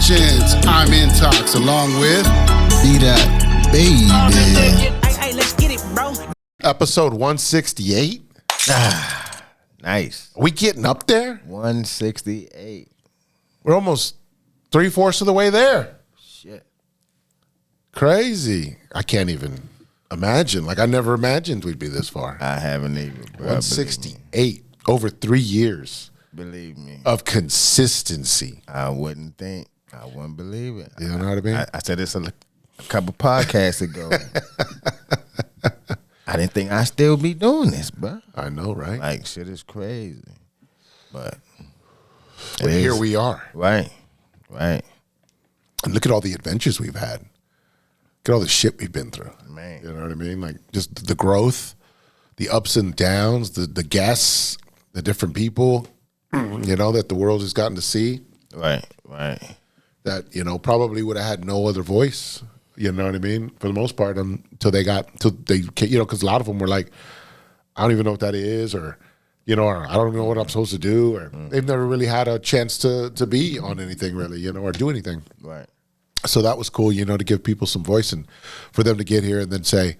Congratulations, I'm Intox, along with BDot, baby. Hey, let's get it, bro. episode 168. Nice. Are we getting up there? 168. We're almost 3/4 of the way there. Shit. Crazy. I can't even imagine. Like, I never imagined we'd be this far. I haven't even, bro. 168. Over 3 years Believe me. of consistency. I wouldn't believe it. You know what I mean? I said this a couple podcasts ago. I didn't think I'd still be doing this, bro. I know, right? Like, shit is crazy. But Here we are. Right. And look at all the adventures we've had. Look at all the shit we've been through. Man. You know what I mean? Like, just the growth, the ups and downs, the guests, the different people, you know, that the world has gotten to see. Right. That, you know, probably would have had no other voice. You know what I mean? For the most part, until they, you know, because a lot of them were like, I don't even know what that is, or, you know, or I don't know what I'm supposed to do, or they've never really had a chance to be on anything really, you know, or do anything. Right. So that was cool, you know, to give people some voice and for them to get here and then say,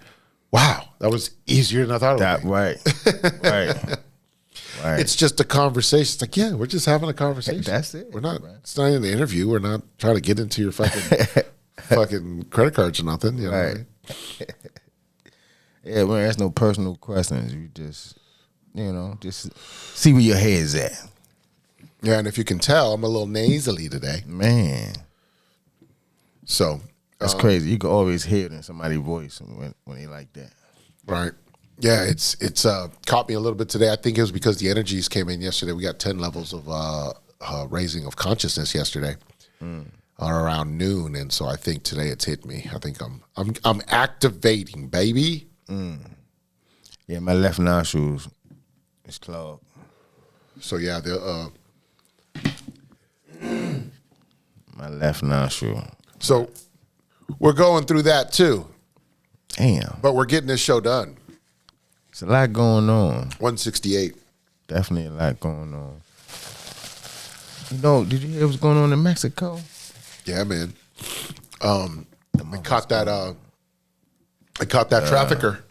wow, that was easier than I thought it would be. Right. It's just a conversation. It's like, yeah, we're just having a conversation. That's it. We're not, it's not in the interview. We're not trying to get into your fucking credit cards or nothing. You know Right. Yeah, well, there's no personal questions. You just, you know, just see where your head's at. Yeah, and if you can tell, I'm a little nasally today. Man. So. That's crazy. You can always hear it in somebody's voice when they like that. Right. Yeah, it's caught me a little bit today. I think it was because the energies came in yesterday. We got 10 levels of raising of consciousness yesterday around noon, and so I think today it's hit me. I think I'm activating, baby. Yeah, my left nostril is clogged. So yeah, My left nostril. so we're going through that too, Damn. but we're getting this show done. It's a lot going on. 168. Definitely a lot going on. You know, did you hear what's going on in Mexico? Yeah, man. I caught that trafficker.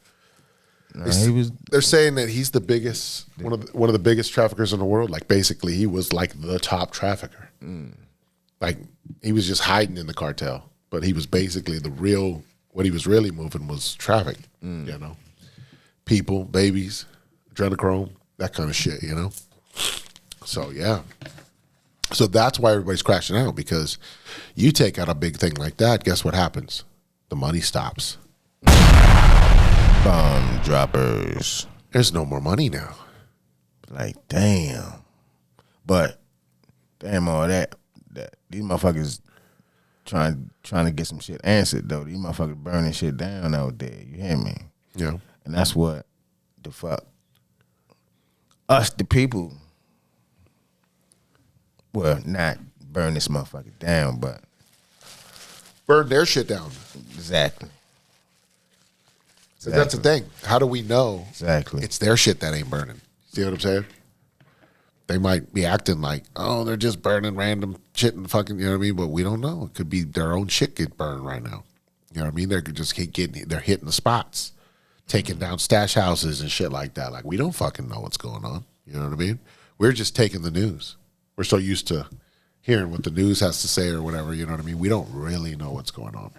They're saying that he's the biggest, one of the biggest traffickers in the world. Like, basically, he was like the top trafficker. Like, he was just hiding in the cartel, but he was basically what he was really moving was traffic. You know, people, babies, adrenochrome, that kind of shit. You know, so yeah. So that's why everybody's crashing out, because you take out a big thing like that, guess what happens? The money stops. Bomb droppers. There's no more money now. Like, damn. But damn all that these motherfuckers trying to get some shit answered though. These motherfuckers burning shit down out there. You hear me? Yeah. And that's what the fuck us the people. Well, not burn this motherfucker down, but Burn their shit down. exactly. So that's the thing. How do we know Exactly. it's their shit that ain't burning? See what I'm saying? They might be acting like, oh, they're just burning random shit and fucking, you know what I mean? But we don't know. It could be their own shit get burned right now. You know what I mean? They're just they're hitting the spots, taking down stash houses and shit like that. Like, we don't fucking know what's going on. You know what I mean? We're just taking the news. We're so used to hearing what the news has to say or whatever. You know what I mean? We don't really know what's going on.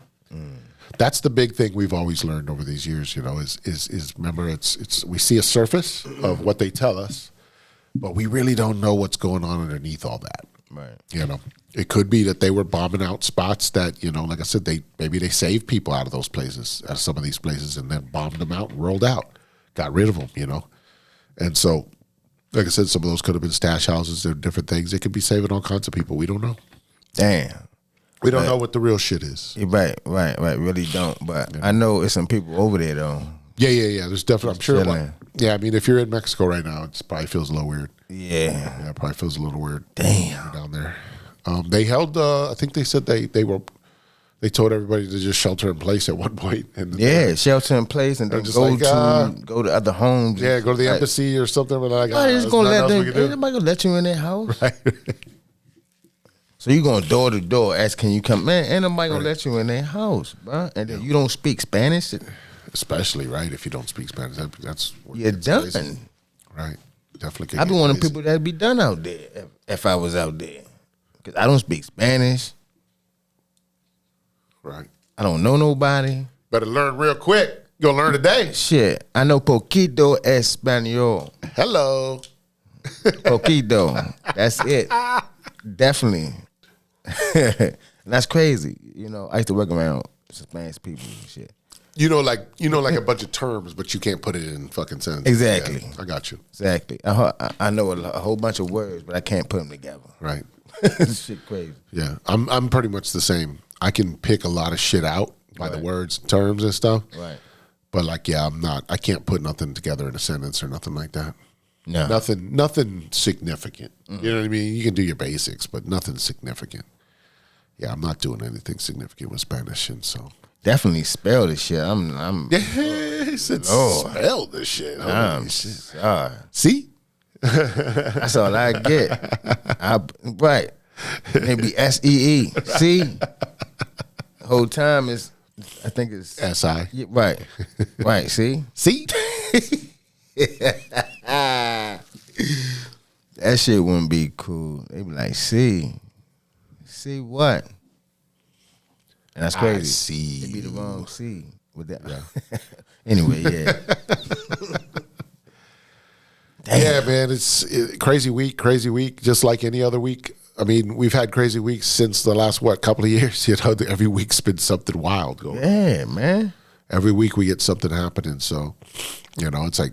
That's the big thing we've always learned over these years. You know, is remember it's we see a surface of what they tell us, but we really don't know what's going on underneath all that. Right. You know, it could be that they were bombing out spots that, you know, like I said, maybe they saved people out of those places, out of some of these places, and then bombed them out and rolled out, got rid of them, you know. And so, like I said, some of those could have been stash houses. They're different things. They could be saving all kinds of people. We don't know. Damn. We don't know what the real shit is. Right. Really don't. But I know it's some people over there though. Yeah. There's definitely, I'm sure. Chilling. Yeah, I mean, if you're in Mexico right now, it probably feels a little weird. Yeah. It probably feels a little weird. Damn. Down there. They held, I think they said they told everybody to just shelter in place at one point. Yeah, shelter in place and then just go like, go to other homes. Yeah, go to the embassy or something. But like, Oh, they're just gonna let them. do. Everybody gonna let you in their house. Right. So you going door to door, ask, can you come? Man, ain't nobody gonna let you in their house, bro. And then you don't speak Spanish. Especially, right? If you don't speak Spanish, that's You're done. crazy. Right? Definitely. I be one of the people that be done out there if I was out there. Because I don't speak Spanish. Right. I don't know nobody. Better learn real quick. You'll learn today. Shit, I know poquito español. Hello. Poquito. That's it. Definitely. And that's crazy. You know, I used to work around Spanish people and shit. Like a bunch of terms, but you can't put it in fucking sentences. Exactly. Yeah, I got you. Exactly. I know a whole bunch of words, but I can't put them together. Right. Shit crazy. Yeah. I'm pretty much the same. I can pick a lot of shit out by the words, terms, and stuff. Right. But I can't put nothing together in a sentence or nothing like that. No. Nothing significant. You know what I mean? You can do your basics, but nothing significant. Yeah, I'm not doing anything significant with Spanish, and so definitely spell this shit. I'm he said spell this shit. Holy shit. Sorry. See? That's all I get. Right. Maybe SEE. See? Whole time is, I think it's SI. Yeah, right. Right. See? See? That shit wouldn't be cool. They be like, see what? And that's crazy. I see. They be the wrong C with that. Yeah. Anyway, yeah. Damn. Yeah, man, it's crazy week, just like any other week. I mean, we've had crazy weeks since the last, couple of years. You know, every week's been something wild going on. Yeah, man. Every week we get something happening. So, it's like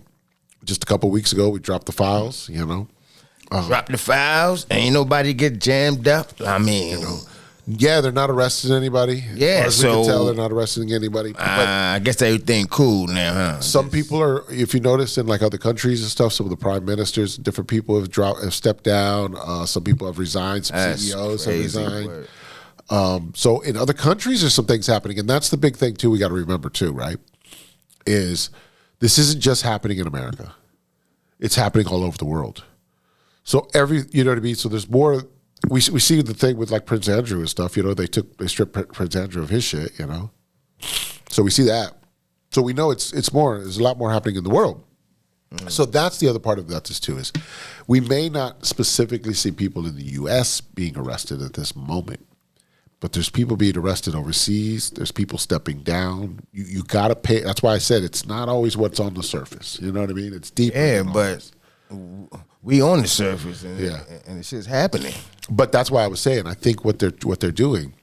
just a couple of weeks ago we dropped the files, Drop the files. Ain't nobody get jammed up. I mean, Yeah, they're not arresting anybody. Yeah, as far as we can so tell, they're not arresting anybody. But I guess everything cool now, huh? some people are, if you notice in like other countries and stuff, some of the prime ministers, different people have stepped down. Some people have resigned. Some That's CEOs have crazy resigned. word. So in other countries, there's some things happening, and that's the big thing too. We got to remember too, right? Is this isn't just happening in America? It's happening all over the world. So you know what I mean. So there's more. We see the thing with like Prince Andrew and stuff. They stripped Prince Andrew of his shit. So we see that. So we know it's more. There's a lot more happening in the world. So that's the other part of that too is we may not specifically see people in the U.S. being arrested at this moment, but there's people being arrested overseas. There's people stepping down. You got to pay. That's why I said it's not always what's on the surface. You know what I mean? It's deeper. Yeah, than all but this. we on the surface, and Yeah. and the shit's happening. But that's why I was saying I think what they're doing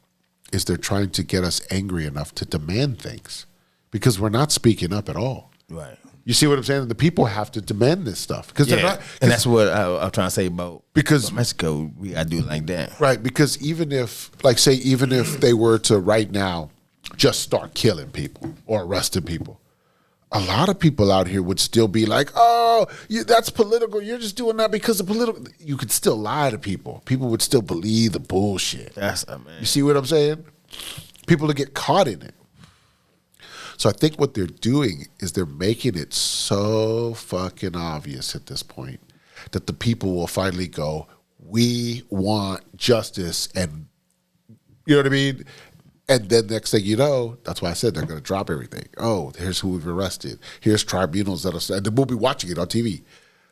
is they're trying to get us angry enough to demand things because we're not speaking up at all. Right. You see what I'm saying? The people have to demand this stuff because they're not. And that's what I'm trying to say about Because- Mexico. We gotta do it like that. Right, because even if they were to right now just start killing people or arresting people, a lot of people out here would still be like, "Oh, that's political. You're just doing that because of political." You could still lie to people. People would still believe the bullshit. That's man. You see what I'm saying? People to get caught in it. So I think what they're doing is they're making it so fucking obvious at this point that the people will finally go, we want justice, and you know what I mean? And then next thing you know, that's why I said they're going to drop everything. Oh, here's who we've arrested. Here's tribunals and then we'll be watching it on TV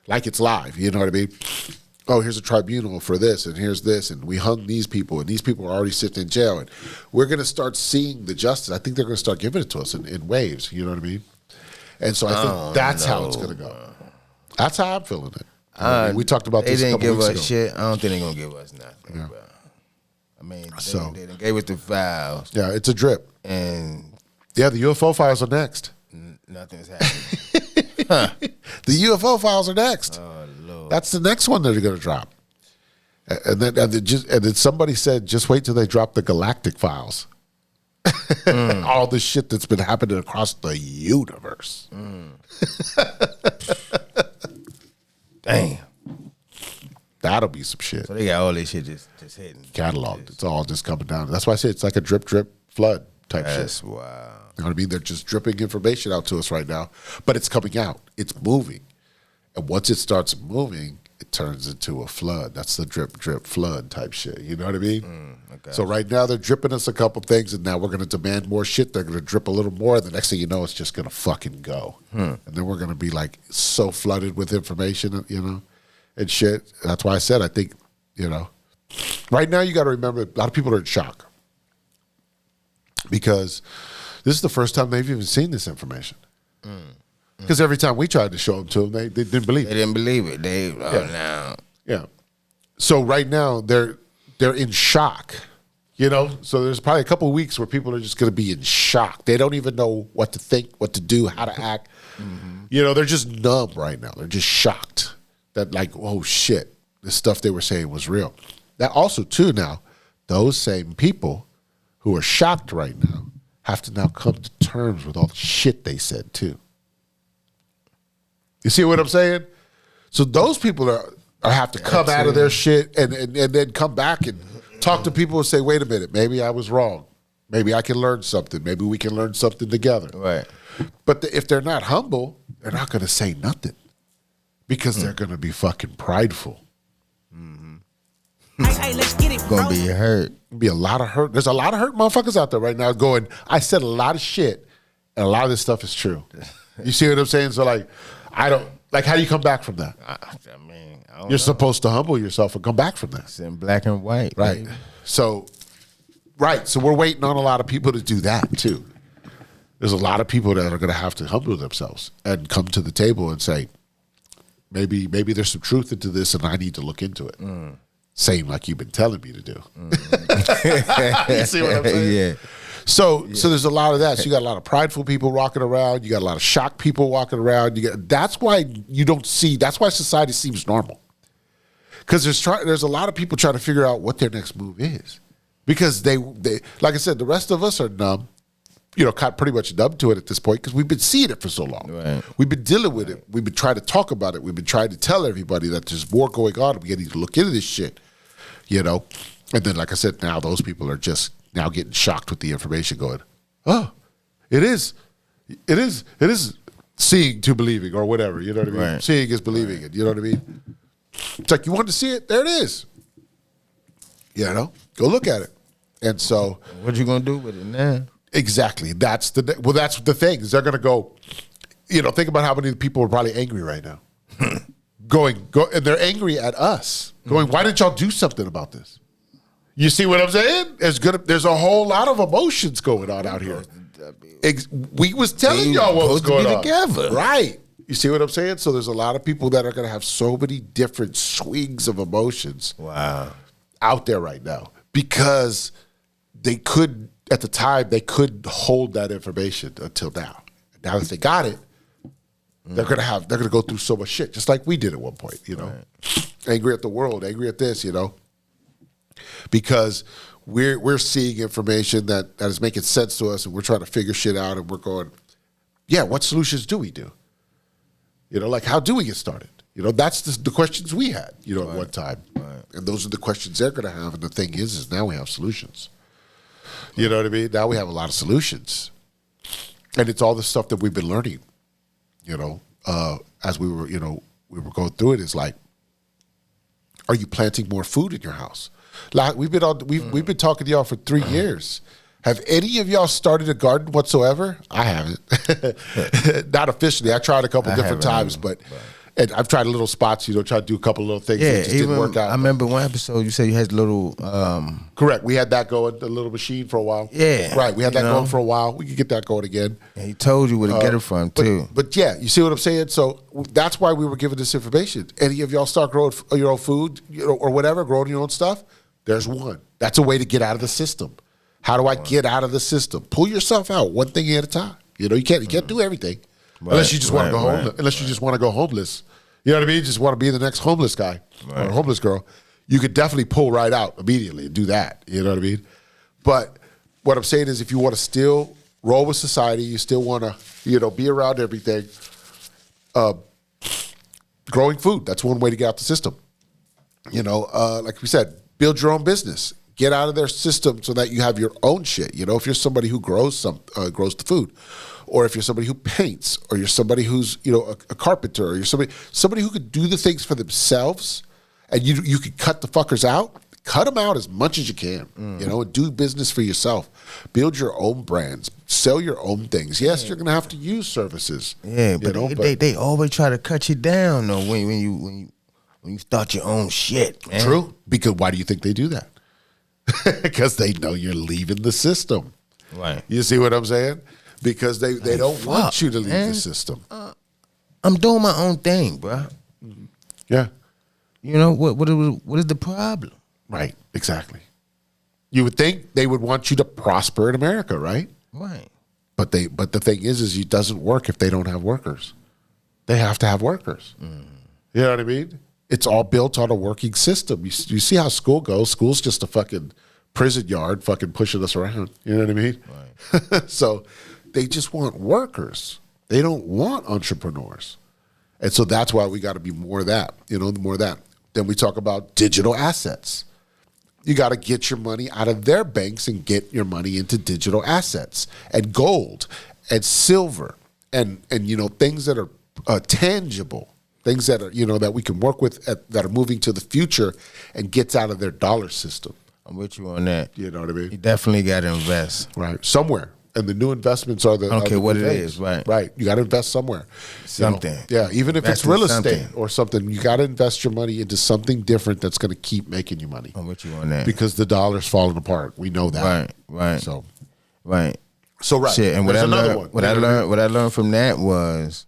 like it's live. You know what I mean? Oh, here's a tribunal for this, and here's this, and we hung these people, and these people are already sitting in jail, and we're going to start seeing the justice. I think they're going to start giving it to us in waves. You know what I mean? And so I think that's how it's going to go. That's how I'm feeling it. You know what I mean? We talked about this a couple weeks ago. They didn't give us shit. I don't think they're going to give us nothing. Yeah. Bro. I mean, So- they gave us the files, Yeah, it's a drip. and Yeah, the UFO files are next. nothing's happening. The UFO files are next. Oh, Lord. That's the next one that they're going to drop. And then somebody said, just wait till they drop the galactic files. All the shit that's been happening across the universe. Damn. That'll be some shit. So they got all this shit just hitting. Cataloged. It's all just coming down. That's why I say it's like a drip, drip, flood type That's shit. wow. You know what I mean? They're just dripping information out to us right now, but it's coming out. It's moving. And once it starts moving, it turns into a flood. That's the drip, drip, flood type shit. You know what I mean? Okay. So right now they're dripping us a couple things, and now we're going to demand more shit. They're going to drip a little more. The next thing you know, it's just going to fucking go. And then we're going to be like so flooded with information, you know, and shit. That's why I said I think, you know, right now you got to remember a lot of people are in shock because this is the first time they've even seen this information. Because every time we tried to show them to them, they didn't believe They it. didn't believe it. They now. Yeah. So right now they're in shock, you know. So there's probably a couple of weeks where people are just going to be in shock. They don't even know what to think, what to do, how to act. You know, they're just numb right now. They're just shocked that like, oh shit, the stuff they were saying was real. That also too now, those same people who are shocked right now have to now come to terms with all the shit they said too. You see what I'm saying? So those people have to come out of their shit and then come back and talk to people and say, wait a minute, maybe I was wrong. Maybe I can learn something. Maybe we can learn something together. Right. But if they're not humble, they're not going to say nothing because they're going to be fucking prideful. Hey, let's get it, bro. Gonna be hurt. Be a lot of hurt. There's a lot of hurt motherfuckers out there right now going, I said a lot of shit and a lot of this stuff is true. You see what I'm saying? So like, how do you come back from that? I mean, I don't You're know. supposed to humble yourself and come back from that. It's in black and white. Right. baby. So we're waiting on a lot of people to do that too. There's a lot of people that are going to have to humble themselves and come to the table and say, maybe there's some truth into this and I need to look into it. Same like you've been telling me to do. You see what I'm saying? Yeah. So there's a lot of that. So you got a lot of prideful people walking around. You got a lot of shocked people walking around. That's why you don't see. That's why society seems normal. Because there's a lot of people trying to figure out what their next move is. Because they like I said, the rest of us are numb. You know, pretty much numb to it at this point because we've been seeing it for so long. Right. We've been dealing with it. We've been trying to talk about it. We've been trying to tell everybody that there's more going on. We need to look into this shit. You know, and then like I said, now those people are just now getting shocked with the information going, oh, it is seeing to believing or whatever, you know what I mean? Right. Seeing is believing it, you know what I mean? It's like you wanted to see it, there it is. You know, go look at it. And so What you gonna do with it now? exactly, that's the thing is they're gonna go, you know, think about how many people are probably angry right now. And they're angry at us. Going, why didn't y'all do something about this? You see what I'm saying? There's a whole lot of emotions going on out here. We was telling y'all what was going on. Together. Right. You see what I'm saying? So there's a lot of people that are going to have so many different swings of emotions out there right now because they could, at the time, they couldn't hold that information until now. Now that they got it, they're gonna go through so much shit, just like we did at one point, you know. Right. Angry at the world, angry at this, you know. Because we're seeing information that is making sense to us and we're trying to figure shit out and we're going, yeah, what solutions do we do? You know, like how do we get started? You know, that's the questions we had, you know, at one time. Right. And those are the questions they're gonna have. And the thing is now we have solutions. You know what I mean? Now we have a lot of solutions. And it's all the stuff that we've been learning. You know, as we were going through it, is like, are you planting more food in your house? Like we've been talking to y'all for 3 years. Have any of y'all started a garden whatsoever? I haven't. Not officially. I tried a couple different times, but and I've tried little spots. You know, tried to do a couple little things. Yeah, that just didn't work out. I remember one episode you said you had a little. Correct. We had that going, the little machine for a while. Yeah, right. We had that going for a while. We could get that going again. And he told you where to get it from too. But yeah, you see what I'm saying? So that's why we were given this information. Any of y'all start growing your own food, you know, or whatever, growing your own stuff? There's one. That's a way to get out of the system. How do I get out of the system? Pull yourself out one thing at a time. You know, you can't do everything unless you just want to go homeless. Unless you just want to go homeless. You know what I mean? You just want to be the next homeless guy or homeless girl. You could definitely pull right out immediately and do that. You know what I mean? But what I'm saying is if you want to still roll with society, you still want to, you know, be around everything, growing food, that's one way to get out the system. You know, like we said, build your own business. Get out of their system so that you have your own shit. You know, if you're somebody who grows the food, or if you're somebody who paints, or you're somebody who's, you know, a carpenter, or you're somebody who could do the things for themselves, and you could cut the fuckers out. Cut them out as much as you can, you know, and do business for yourself. Build your own brands. Sell your own things. Yes, you're going to have to use services. Yeah, but, you know, they always try to cut you down though when you start your own shit, man. True. Because why do you think they do that? Because they know you're leaving the system. Right. You see what I'm saying? Because they don't want you to leave the system. I'm doing my own thing, bro. Yeah. You know, what is the problem? Right. Exactly. You would think they would want you to prosper in America, right? Right. But the thing is it doesn't work if they don't have workers. They have to have workers. You know what I mean? It's all built on a working system. You see how school goes. School's just a fucking prison yard fucking pushing us around. You know what I mean? Right. So they just want workers. They don't want entrepreneurs. And so that's why we got to be more of that, you know, more of that. Then we talk about digital assets. You got to get your money out of their banks and get your money into digital assets and gold and silver and you know, things that are tangible, things that are, you know, that we can work with that are moving to the future and gets out of their dollar system. I'm with you on that. You know what I mean? You definitely got to invest. Right. Somewhere. And the new investments are the... I don't care what it things. is, right. Right. You got to invest somewhere. Something. You know? Yeah, even if Invest it's real in estate something. or something, you got to invest your money into something different that's going to keep making you money. I'm with you on that. Because the dollar's falling apart. We know that. Right. So, right. right. Shit, and what There's I another learned, one. what I learned from that was,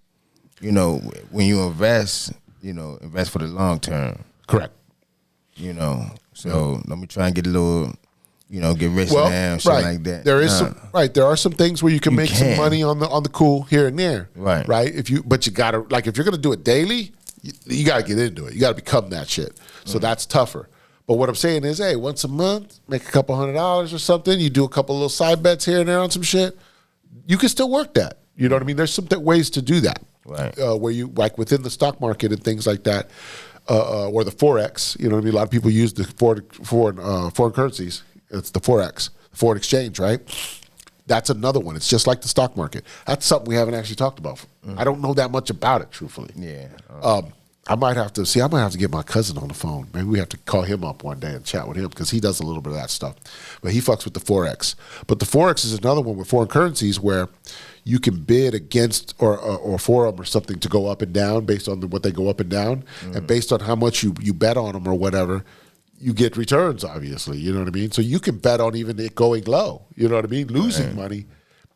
you know, when you invest, you know, invest for the long term. Correct. You know, so let me try and get a little, you know, get rich now, shit like that. There is there are some things where you can make some money on the cool here and there. Right. Right. But you gotta, like, if you're gonna do it daily, you gotta get into it. You gotta become that shit. So that's tougher. But what I'm saying is, hey, once a month, make a couple $100 or something. You do a couple little side bets here and there on some shit. You can still work that. You know what I mean? There's some ways to do that. Right. Where you, like within the stock market and things like that, or the Forex. You know what I mean? A lot of people use the foreign currencies. It's the Forex, foreign exchange, right? That's another one. It's just like the stock market. That's something we haven't actually talked about. I don't know that much about it, truthfully. Yeah. I might have to get my cousin on the phone. Maybe we have to call him up one day and chat with him because he does a little bit of that stuff. But he fucks with the Forex. But the Forex is another one with foreign currencies where you can bid against or for them or something to go up and down based on what they go up and down. And based on how much you bet on them or whatever, you get returns, obviously. You know what I mean? So you can bet on even it going low. You know what I mean? Losing money.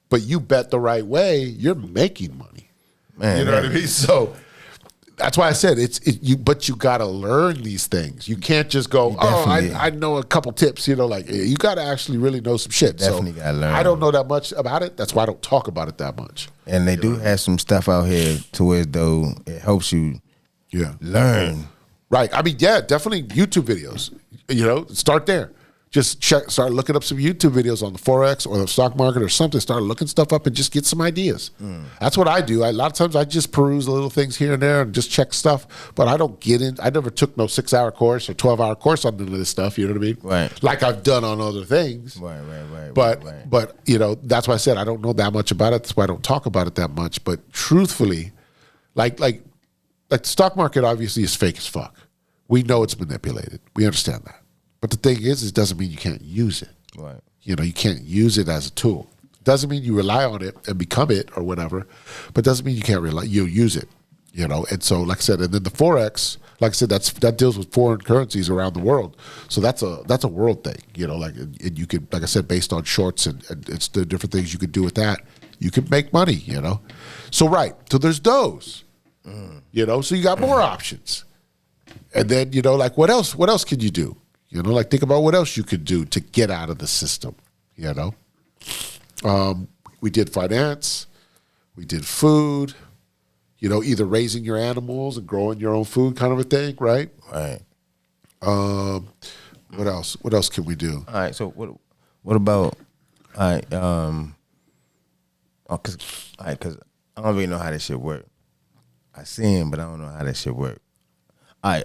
But you bet the right way, you're making money. Man, you know what I mean? So that's why I said but you got to learn these things. You can't just go, I know a couple tips, you know, like you got to actually really know some shit. Definitely got to learn. I don't know that much about it. That's why I don't talk about it that much. And they do have some stuff out here to where though it helps you learn. Right. I mean, yeah, definitely YouTube videos. You know, start there. Just start looking up some YouTube videos on the Forex or the stock market or something. Start looking stuff up and just get some ideas. That's what I do. A lot of times I just peruse little things here and there and just check stuff. But I don't get in. I never took no 6-hour course or 12-hour course on none of this stuff. You know what I mean? Right. Like I've done on other things. Right. But you know, that's why I said I don't know that much about it. That's why I don't talk about it that much. But truthfully, like the stock market obviously is fake as fuck. We know it's manipulated. We understand that. But the thing is, it doesn't mean you can't use it. Right. You know, you can't use it as a tool. Doesn't mean you rely on it and become it or whatever, but doesn't mean you can't use it. You know, and so like I said, and then the Forex, like I said, that deals with foreign currencies around the world. So that's a world thing. You know, like and you could, like I said, based on shorts and it's the different things you could do with that. You can make money. You know, so so there's those. You know, so you got more options. And then, you know, like what else can you do? You know, like think about what else you could do to get out of the system, you know? We did finance, we did food, you know, either raising your animals and growing your own food kind of a thing, right? Right. What else? What else can we do? All right, so what about cause I don't really know how this shit work. I seen, but I don't know how that shit work. All right,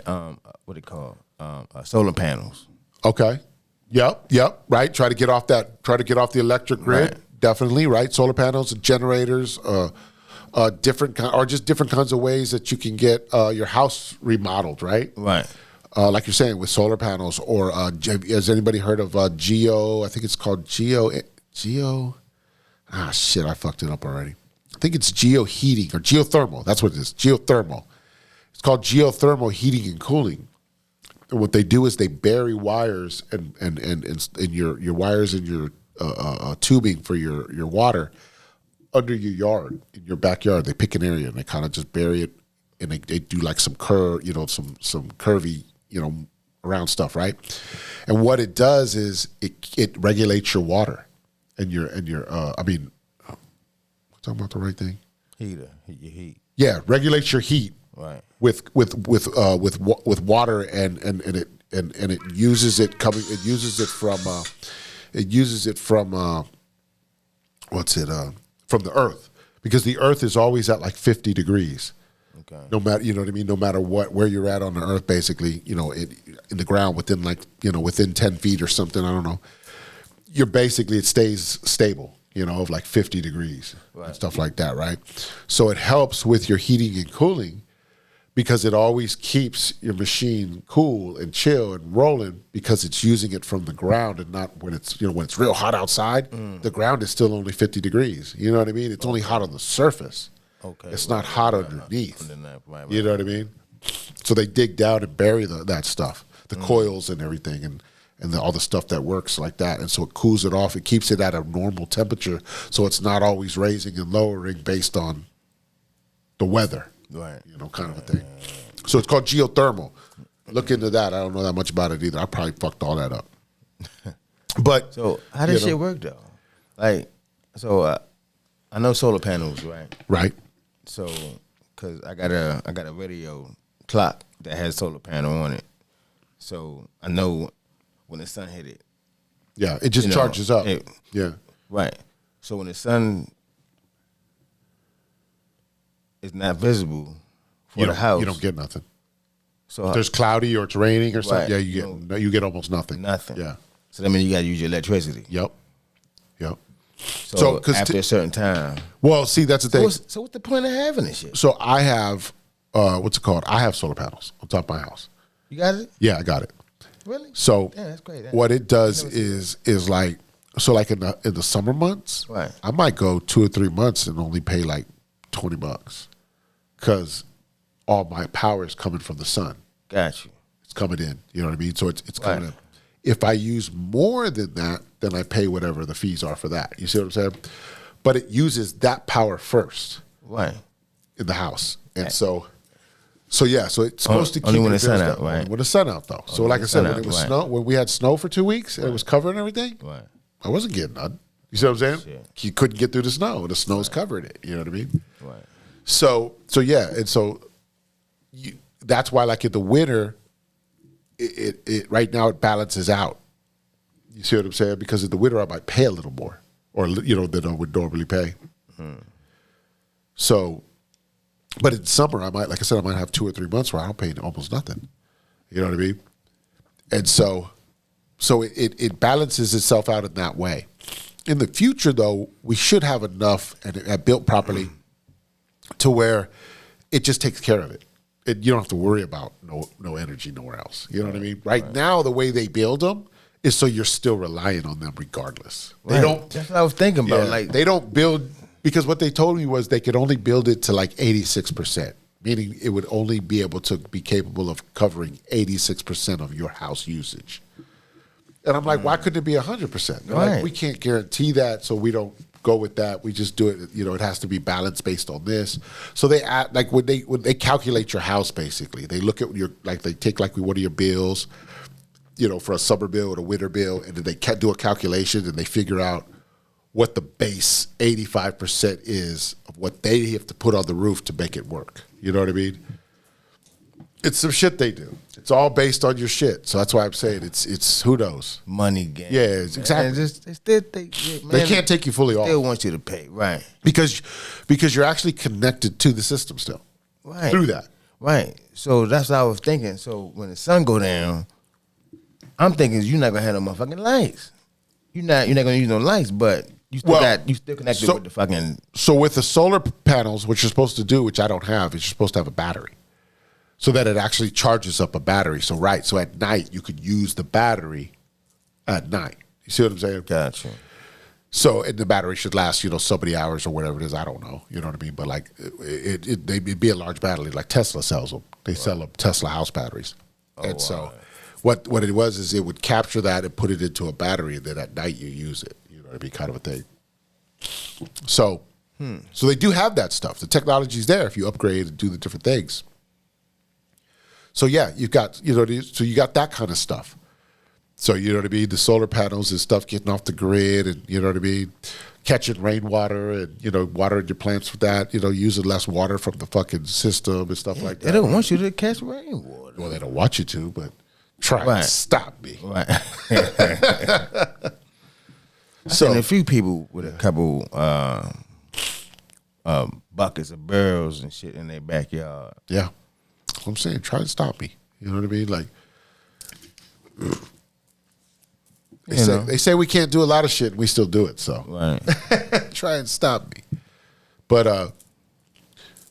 what it called? Solar panels. Okay. Yep. Right. Try to get off the electric grid. Right. Definitely. Right. Solar panels, generators, different kinds of ways that you can get your house remodeled. Right. Right. Like you're saying with solar panels, or has anybody heard of geo? I think it's called geo. Ah, shit! I fucked it up already. I think it's geoheating or geothermal. That's what it is. Geothermal. It's called geothermal heating and cooling. And what they do is they bury wires and your wires and your tubing for your water under your yard, in your backyard. They pick an area and they kind of just bury it, and they do like some curvy, around stuff, right? And what it does is it regulates your water and your talking about the right thing. Heater, your heat. Yeah, regulates your heat. Right. With water and it uses it from the earth, because the earth is always at like 50 degrees. Okay. No matter, you know what I mean? No matter where you're at on the earth, basically, in the ground within within 10 feet or something, I don't know. It stays stable, of like 50 degrees and stuff like that, right? So it helps with your heating and cooling, because it always keeps your machine cool and chill and rolling, because it's using it from the ground, and not when it's real hot outside, the ground is still only 50 degrees. You know what I mean? It's only hot on the surface. Okay. It's not hot underneath. Right. You know what I mean? So they dig down and bury that stuff, the coils and everything, and all the stuff that works like that. And so it cools it off. It keeps it at a normal temperature, so it's not always raising and lowering based on the weather. Right. Kind of a thing. So it's called geothermal. Look into that. I don't know that much about it either. I probably fucked all that up. But so how does shit work though? Like, so I know solar panels, right? Right. So, cause I got a radio clock that has solar panel on it, so I know when the sun hit it. Yeah, it just charges up. Yeah. Right. So when the sun is not visible for the house, you don't get nothing. So if there's cloudy or it's raining or something, Right. you get almost nothing. Nothing. Yeah. So that means you got to use your electricity. Yep. So after a certain time. Well, see, that's the thing. So what's the point of having this shit? So I have, what's it called? I have solar panels on top of my house. You got it? Yeah, I got it. Really? So Damn, that's great. what it does is like, so like in the summer months, right. I might go 2 or 3 months and only pay like $20, because all my power is coming from the sun. Got you. It's coming in. You know what I mean? So it's coming in. If I use more than that, then I pay whatever the fees are for that. You see what I'm saying? But it uses that power first, right, in the house, and so it's supposed to keep only when the bills sun down. out, right? When the sun out, though. So like I said, when it was snow, when we had snow for 2 weeks and it was covering everything, right, I wasn't getting none. You see what I'm saying? Shit. You couldn't get through the snow. The snow's covering it. You know what I mean? right. So yeah, and so that's why, like in the winter, it right now it balances out. You see what I'm saying? Because in the winter I might pay a little more, or than I would normally pay. So, but in summer I might, like I said, I might have 2 or 3 months where I don't pay almost nothing. You know what I mean? And so it balances itself out in that way. In the future, though, we should have enough and built properly to where it just takes care of it. You don't have to worry about no energy nowhere else. You know what I mean? Right now, the way they build them is so you're still relying on them regardless. They don't. That's what I was thinking about. Yeah, Like, they don't build, because what they told me was they could only build it to like 86%, meaning it would only be able to be capable of covering 86% of your house usage. And I'm like, why couldn't it be 100%? They're like, we can't guarantee that, so we don't go with that. We just do it. It has to be balanced based on this. So they add, like when they calculate your house, basically, they look at they take like one of your bills, for a summer bill or a winter bill, and then they do a calculation and they figure out what the base 85% is of what they have to put on the roof to make it work. You know what I mean? It's some shit they do. It's all based on your shit. So that's why I'm saying it's who knows. Money game. Yeah, exactly. They can't take you fully off. They want you to pay, right? Because you're actually connected to the system still. Right. Through that. Right. So that's what I was thinking. So when the sun go down, I'm thinking you're not gonna have no motherfucking lights. You're not gonna use no lights, but you still connected with the fucking. So with the solar panels, what you're supposed to do, which I don't have, is you're supposed to have a battery, so that it actually charges up a battery. So at night you could use the battery at night. You see what I'm saying? Gotcha. So and the battery should last, so many hours or whatever it is. I don't know. You know what I mean? But like it'd be a large battery, like Tesla sells them. They sell them Tesla house batteries, and so. What it was is it would capture that and put it into a battery, and then at night you use it. You know what I mean, kind of a thing. So, so they do have that stuff. The technology's there if you upgrade and do the different things. So yeah, you've got so you got that kind of stuff. So you know what I mean. The solar panels and stuff getting off the grid, and you know what I mean, catching rainwater and watering your plants with that. Using less water from the fucking system and stuff like that. They don't want you to catch rainwater. Well, they don't want you to, but. Try to stop me. Right. So a few people with a couple buckets of barrels and shit in their backyard. Yeah. I'm saying try to stop me. You know what I mean? Like they say we can't do a lot of shit and we still do it, so right. Try and stop me. But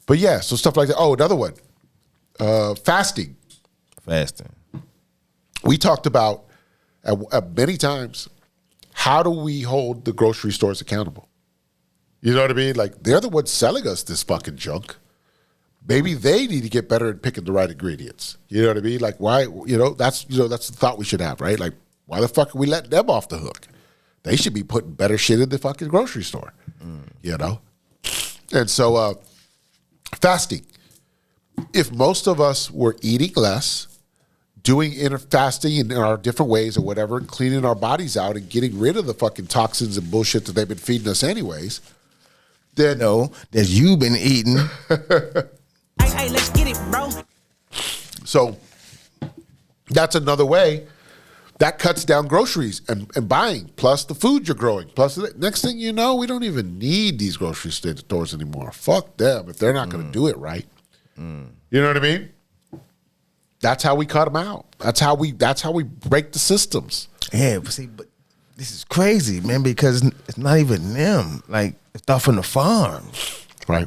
yeah, so stuff like that. Oh, another one. Fasting. We talked about many times, how do we hold the grocery stores accountable? You know what I mean? Like, they're the ones selling us this fucking junk. Maybe they need to get better at picking the right ingredients. You know what I mean? Like, why? That's the thought we should have, right? Like, why the fuck are we letting them off the hook? They should be putting better shit in the fucking grocery store. And so, fasting. If most of us were eating less, doing fasting in our different ways or whatever, and cleaning our bodies out and getting rid of the fucking toxins and bullshit that they've been feeding us anyways, then that you've been eating. Hey, let's get it, bro. So that's another way that cuts down groceries and buying, plus the food you're growing, plus the next thing you know, we don't even need these grocery stores anymore. Fuck them if they're not going to do it right. You know what I mean? That's how we cut them out. That's how we break the systems. Yeah, but this is crazy, man, because it's not even them. Like, it's stuff from the farms. Right.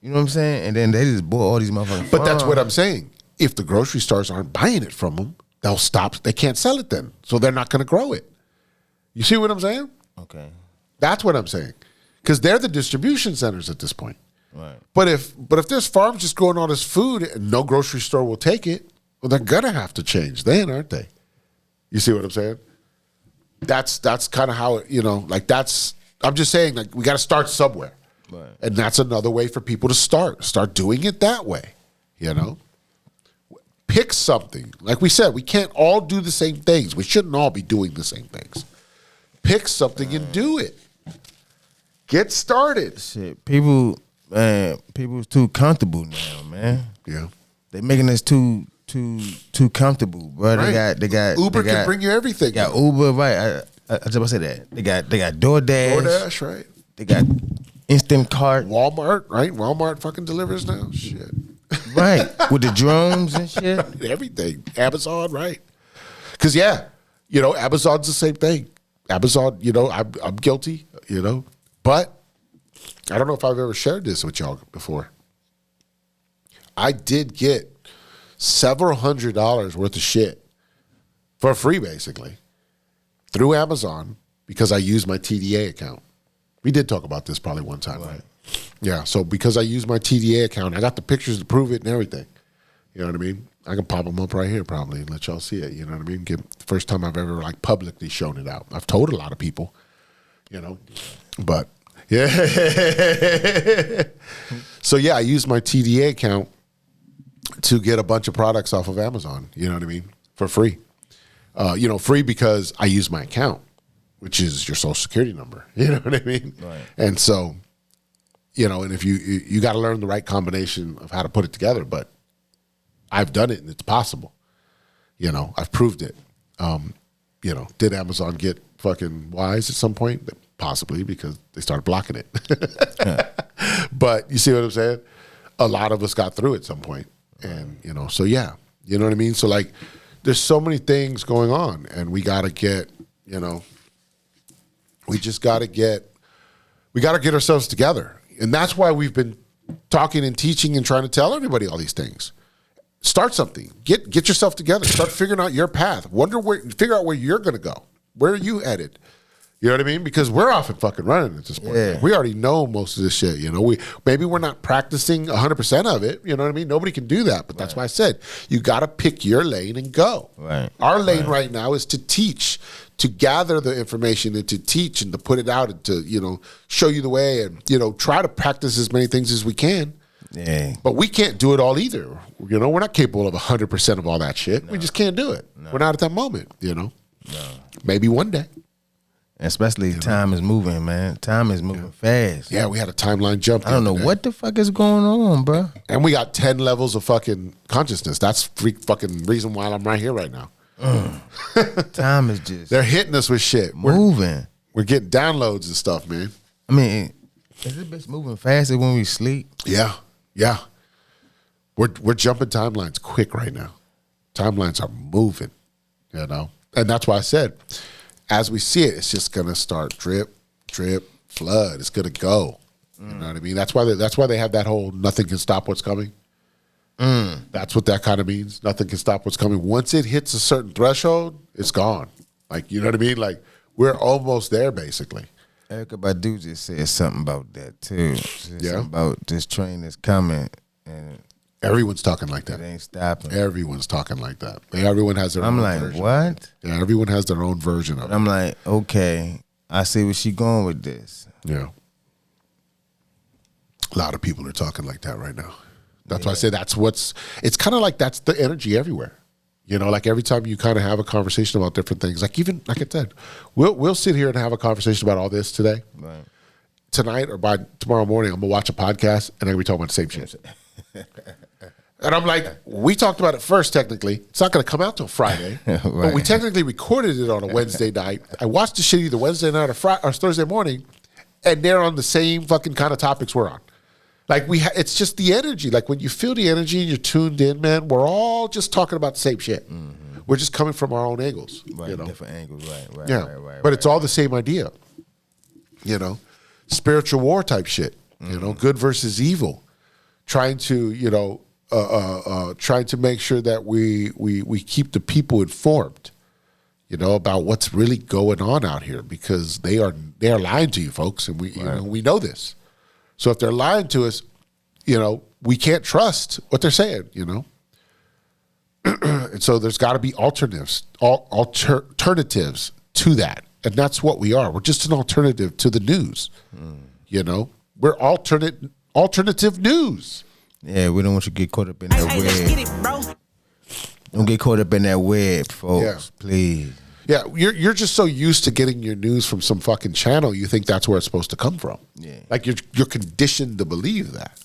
You know what I'm saying? And then they just bought all these motherfucking But that's what I'm saying. If the grocery stores aren't buying it from them, they'll stop. They can't sell it then. So they're not going to grow it. You see what I'm saying? Okay. That's what I'm saying. Because they're the distribution centers at this point. Right. But if there's farms just growing all this food and no grocery store will take it, well, they're gonna have to change then, aren't they? You see what I'm saying? That's kind of how I'm just saying, like, we got to start somewhere, right. And that's another way for people to start doing it that way. Pick something. Like we said, we can't all do the same things. We shouldn't all be doing the same things. Pick something and do it. Get started. Shit, people's too comfortable now, man. Yeah, they making us too comfortable, bro. Right. They got Uber can bring you everything. They got Uber, right? I just about to say that. They got DoorDash, right? They got Instant Cart, Walmart, right? Walmart fucking delivers now. Shit, right? With the drones and shit, everything. Amazon, right? Because Amazon's the same thing. Amazon, I'm guilty, but I don't know if I've ever shared this with y'all before. I did get several $100s worth of shit for free, basically, through Amazon because I used my TDA account. We did talk about this probably one time, right? Yeah, so because I used my TDA account, I got the pictures to prove it and everything. You know what I mean? I can pop them up right here probably and let y'all see it. You know what I mean? First time I've ever publicly shown it out. I've told a lot of people, but yeah. So yeah, I used my TDA account to get a bunch of products off of Amazon, you know what I mean, for free. Free because I use my account, which is your social security number, you know what I mean? Right. And so, and if you got to learn the right combination of how to put it together, but I've done it and it's possible. I've proved it. Did Amazon get fucking wise at some point? Possibly, because they started blocking it. But you see what I'm saying? A lot of us got through at some point. And, so yeah, you know what I mean? So like, there's so many things going on, and we got to get, we got to get ourselves together. And that's why we've been talking and teaching and trying to tell everybody all these things. Start something. Get yourself together. Start figuring out your path. Figure out where you're going to go. Where are you headed? You know what I mean? Because we're off and fucking running at this point. Yeah. We already know most of this shit. Maybe we're not practicing 100% of it. You know what I mean? Nobody can do that. But that's why I said you got to pick your lane and go. Right. Our lane right now is to teach, to gather the information and to teach and to put it out and to show you the way and try to practice as many things as we can. Yeah. But we can't do it all either. We're not capable of 100% of all that shit. No. We just can't do it. No. We're not at that moment. No. Maybe one day. Especially time is moving, man. Time is moving fast. Yeah, we had a timeline jump. I don't know what the fuck is going on, bro. And we got 10 levels of fucking consciousness. That's fucking reason why I'm right here right now. Time is just... They're hitting us with shit. Moving. We're getting downloads and stuff, man. I mean, is this bitch moving faster when we sleep? Yeah. We're jumping timelines quick right now. Timelines are moving, And that's why I said... As we see it, it's just gonna start drip, flood. It's gonna go. You know what I mean? That's why they have that whole nothing can stop what's coming. That's what that kind of means. Nothing can stop what's coming. Once it hits a certain threshold, it's gone. Like, you know what I mean? Like, we're almost there, basically. Erykah Badu just said something about that too. Something about this train is coming and everyone's talking like that. It ain't stopping. Everyone's talking like that. Everyone has their own version. I'm like, what? Yeah, everyone has their own version of it. I'm like, okay, I see where she going with this. Yeah. A lot of people are talking like that right now. That's why I say it's kind of like that's the energy everywhere. Like every time you kind of have a conversation about different things, like even, like I said, we'll sit here and have a conversation about all this today. Right. Tonight or by tomorrow morning, I'm going to watch a podcast and I'm going to be talking about the same shit. And I'm like, we talked about it first, technically. It's not going to come out till Friday. Right. But we technically recorded it on a Wednesday night. I watched the shit either Wednesday night or Thursday morning, and they're on the same fucking kind of topics we're on. Like, it's just the energy. Like, when you feel the energy and you're tuned in, man, we're all just talking about the same shit. Mm-hmm. We're just coming from our own angles. Right, different angles, right. Yeah. Right, but it's all the same idea. Spiritual war type shit. Good versus evil. Trying to, trying to make sure that we keep the people informed, about what's really going on out here, because they are lying to you folks, and we know this. So if they're lying to us, we can't trust what they're saying, And so there's got to be alternatives to that, and that's what we are. We're just an alternative to the news, We're alternative news. Yeah, we don't want you to get caught up in that web. Let's get it, bro. Don't get caught up in that web, folks. Please. Yeah, you're just so used to getting your news from some fucking channel, you think that's where it's supposed to come from. Yeah. Like you're conditioned to believe that,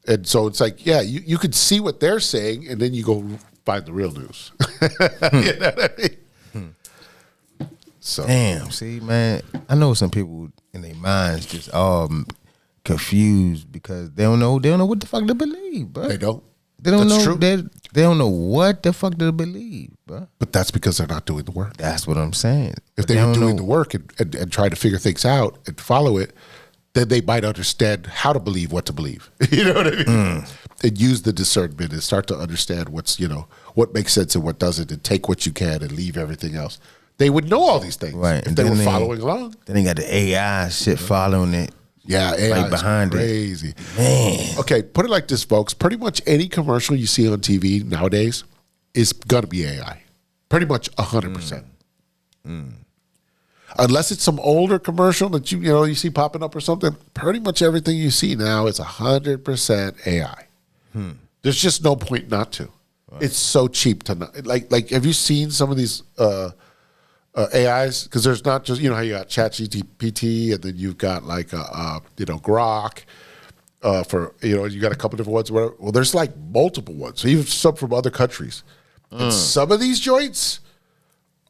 And so it's like, yeah, you could see what they're saying, and then you go find the real news. You know what I mean? So damn, see, man, I know some people in their minds just all confused because they don't know what the fuck to believe, bro. They don't. They don't That's know. true. They don't know what the fuck to believe, bro. But that's because they're not doing the work. That's what I'm saying. If they were doing the work and try to figure things out and follow it, then they might understand how to believe what to believe. You know what I mean? And use the discernment and start to understand what's, what makes sense and what doesn't, and take what you can and leave everything else. They would know all these things if they were following along. Then they got the AI shit following it. Yeah, AI right behind crazy. It. Man. Okay, put it like this, folks. Pretty much any commercial you see on TV nowadays is going to be AI. Pretty much 100%. Unless it's some older commercial that you see popping up or something, pretty much everything you see now is 100% AI. There's just no point not to. Right. It's so cheap to not. Like, have you seen some of these AIs? Because there's not just, how you got ChatGPT, and then you've got like Grok for, you got a couple different ones. Whatever. Well, there's like multiple ones, so even some from other countries. And some of these joints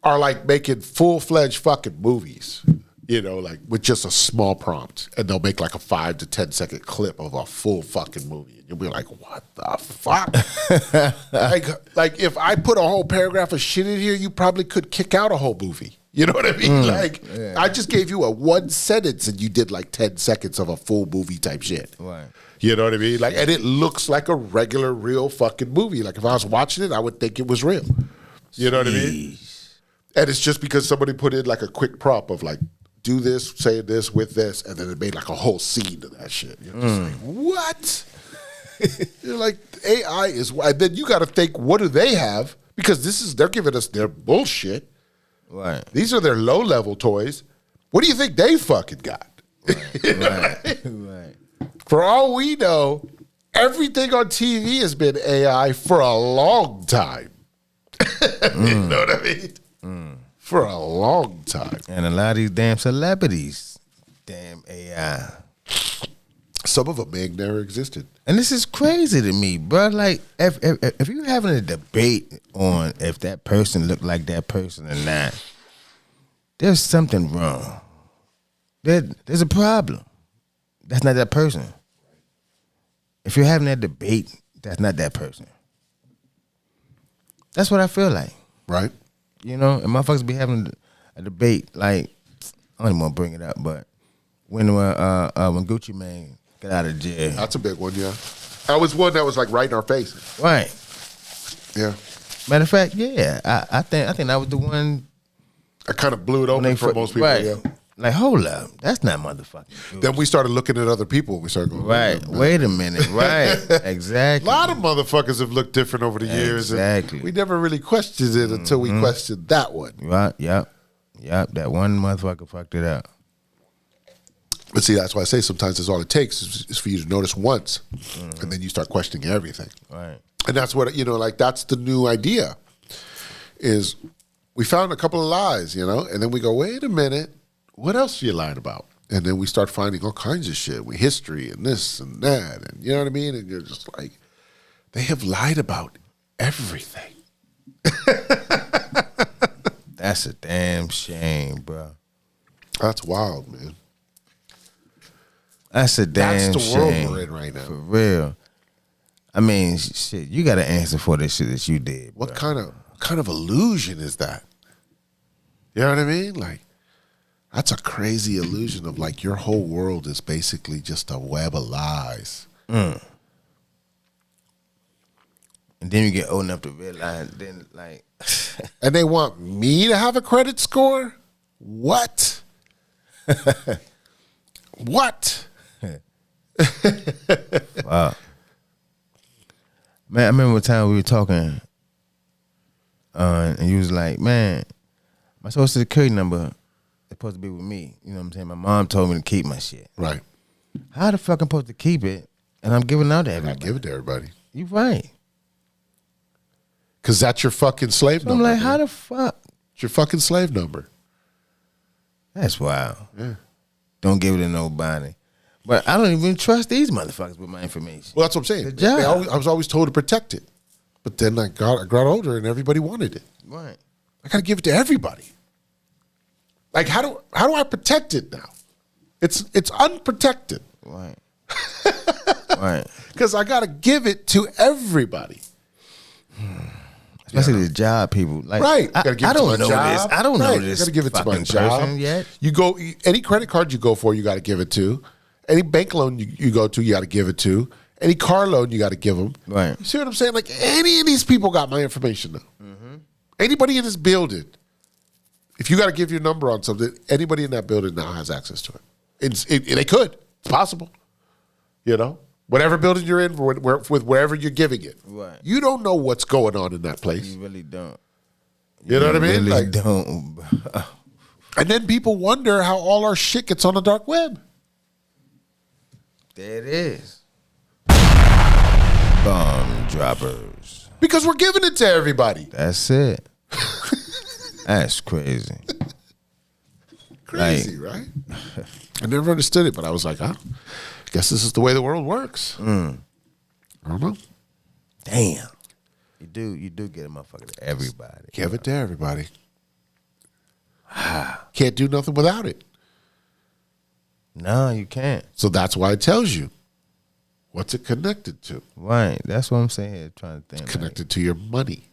are like making full-fledged fucking movies. You know, like with just a small prompt, and they'll make like a 5 to 10 second clip of a full fucking movie, and you'll be like, "What the fuck?" like if I put a whole paragraph of shit in here, you probably could kick out a whole movie. You know what I mean? I just gave you a 1 sentence, and you did like 10 seconds of a full movie type shit. Right. You know what I mean? Like, and it looks like a regular, real fucking movie. Like if I was watching it, I would think it was real. You know what I mean? And it's just because somebody put in like a quick prop of like, do this, say this with this, and then it made like a whole scene of that shit. You're just like, what? You're like, AI is, and then you got to think, what do they have? Because they're giving us their bullshit. Right. These are their low level toys. What do you think they fucking got? Right. For all we know, everything on TV has been AI for a long time. You know what I mean? For a long time. And a lot of these damn celebrities, damn AI. Some of them may have never existed. And this is crazy to me, bro. Like, if you're having a debate on if that person looked like that person or not, there's something wrong. There's a problem. That's not that person. If you're having that debate, that's not that person. That's what I feel like. Right? You know, and motherfuckers be having a debate, like, I don't even want to bring it up, but when Gucci Mane got out of jail. That's a big one, yeah. That was one that was like right in our face. Right. Yeah. Matter of fact, yeah. I think that was the one. I kind of blew it open for most people, right. yeah. Like, hold up. That's not motherfucking Gucci. Then we started looking at other people. We started going, right. Wait a minute. Right. Exactly. A lot of motherfuckers have looked different over the years. Exactly. And we never really questioned it until we questioned that one. Right. Yep. That one motherfucker fucked it up. But see, that's why I say sometimes that's all it takes is for you to notice once, and then you start questioning everything. Right. And that's what, you know, like that's the new idea is we found a couple of lies, you know, and then we go, wait a minute, what else are you lying about? And then we start finding all kinds of shit with history and this and that, and you know what I mean? And you're just like, they have lied about everything. That's a damn shame, bro. That's wild, man. That's a damn shame. That's the world we're in right now. For real. I mean, shit, you got to answer for this shit that you did. What bro. kind of illusion is that? You know what I mean? Like, that's a crazy illusion of like your whole world is basically just a web of lies. And then you get old enough to realize, then like, and they want me to have a credit score? What? What? wow. Man, I remember one time we were talking, and you was like, man, my social security number is supposed to be with me. You know what I'm saying? My mom told me to keep my shit. Right. How the fuck I'm supposed to keep it and I'm giving it out to I everybody? give it to everybody. You right. Because that's your fucking slave So number. I'm like, man. how the fuck? It's your fucking slave number. That's wild. Yeah. Don't give it to nobody. But I don't even trust these motherfuckers with my information. Well, that's what I'm saying. Good job. I was always told to protect it. But then I got older and everybody wanted it. Right. I got to give it to everybody. Like, how do I protect it now? It's unprotected. Right. Right. Because I got to give it to everybody. Especially the job people. Like, Right. I Gotta give it don't to my know job. this. I don't know Right. this Gotta give it to my fucking job person yet. You go, any credit card you go for, you got to give it to. Any bank loan you go to, you got to give it to. Any car loan, you got to give them. Right. You see what I'm saying? Like, any of these people got my information now. Anybody in this building, if you got to give your number on something, anybody in that building now has access to it. They could. It's possible. You know? Whatever building you're in, with wherever you're giving it. Right. You don't know what's going on in that place. You really don't. You know what I mean? Really Like, don't. and then people wonder how all our shit gets on the dark web. There it is. Bomb droppers. Because we're giving it to everybody. That's it. That's crazy. Crazy, right? I never understood it, but I was like, I guess this is the way the world works. I don't know. Damn. You do get a motherfucker to everybody. Give it to everybody. Can't do nothing without it. No, you can't. So that's why it tells you. What's it connected to? Right. That's what I'm saying here, trying to think. Connected to your money.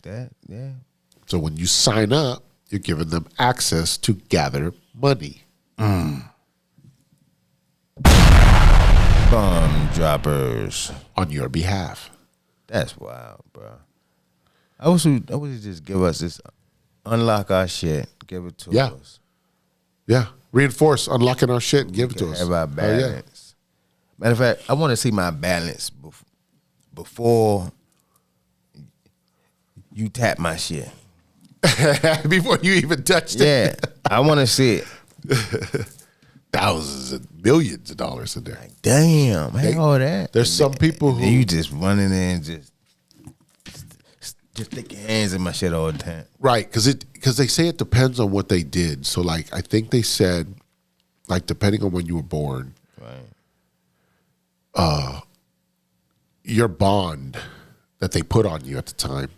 That, yeah. So when you sign up, you're giving them access to gather money. Bomb droppers. On your behalf. That's wild, bro. I wish you just give us this, unlock our shit, give it to us. Yeah. Reinforce unlocking our shit and give it to us. Have our Oh, balance. Matter of fact, I want to see my balance before you tap my shit. Before you even touched it. Yeah, I want to see it. Thousands and millions of dollars in there. Like, damn, hey, all that. There's some people who you just running in, just stick your hands in my shit all the time. right, because they say it depends on what they did. So like I think they said, like depending on when you were born, Right. Your bond that they put on you at the time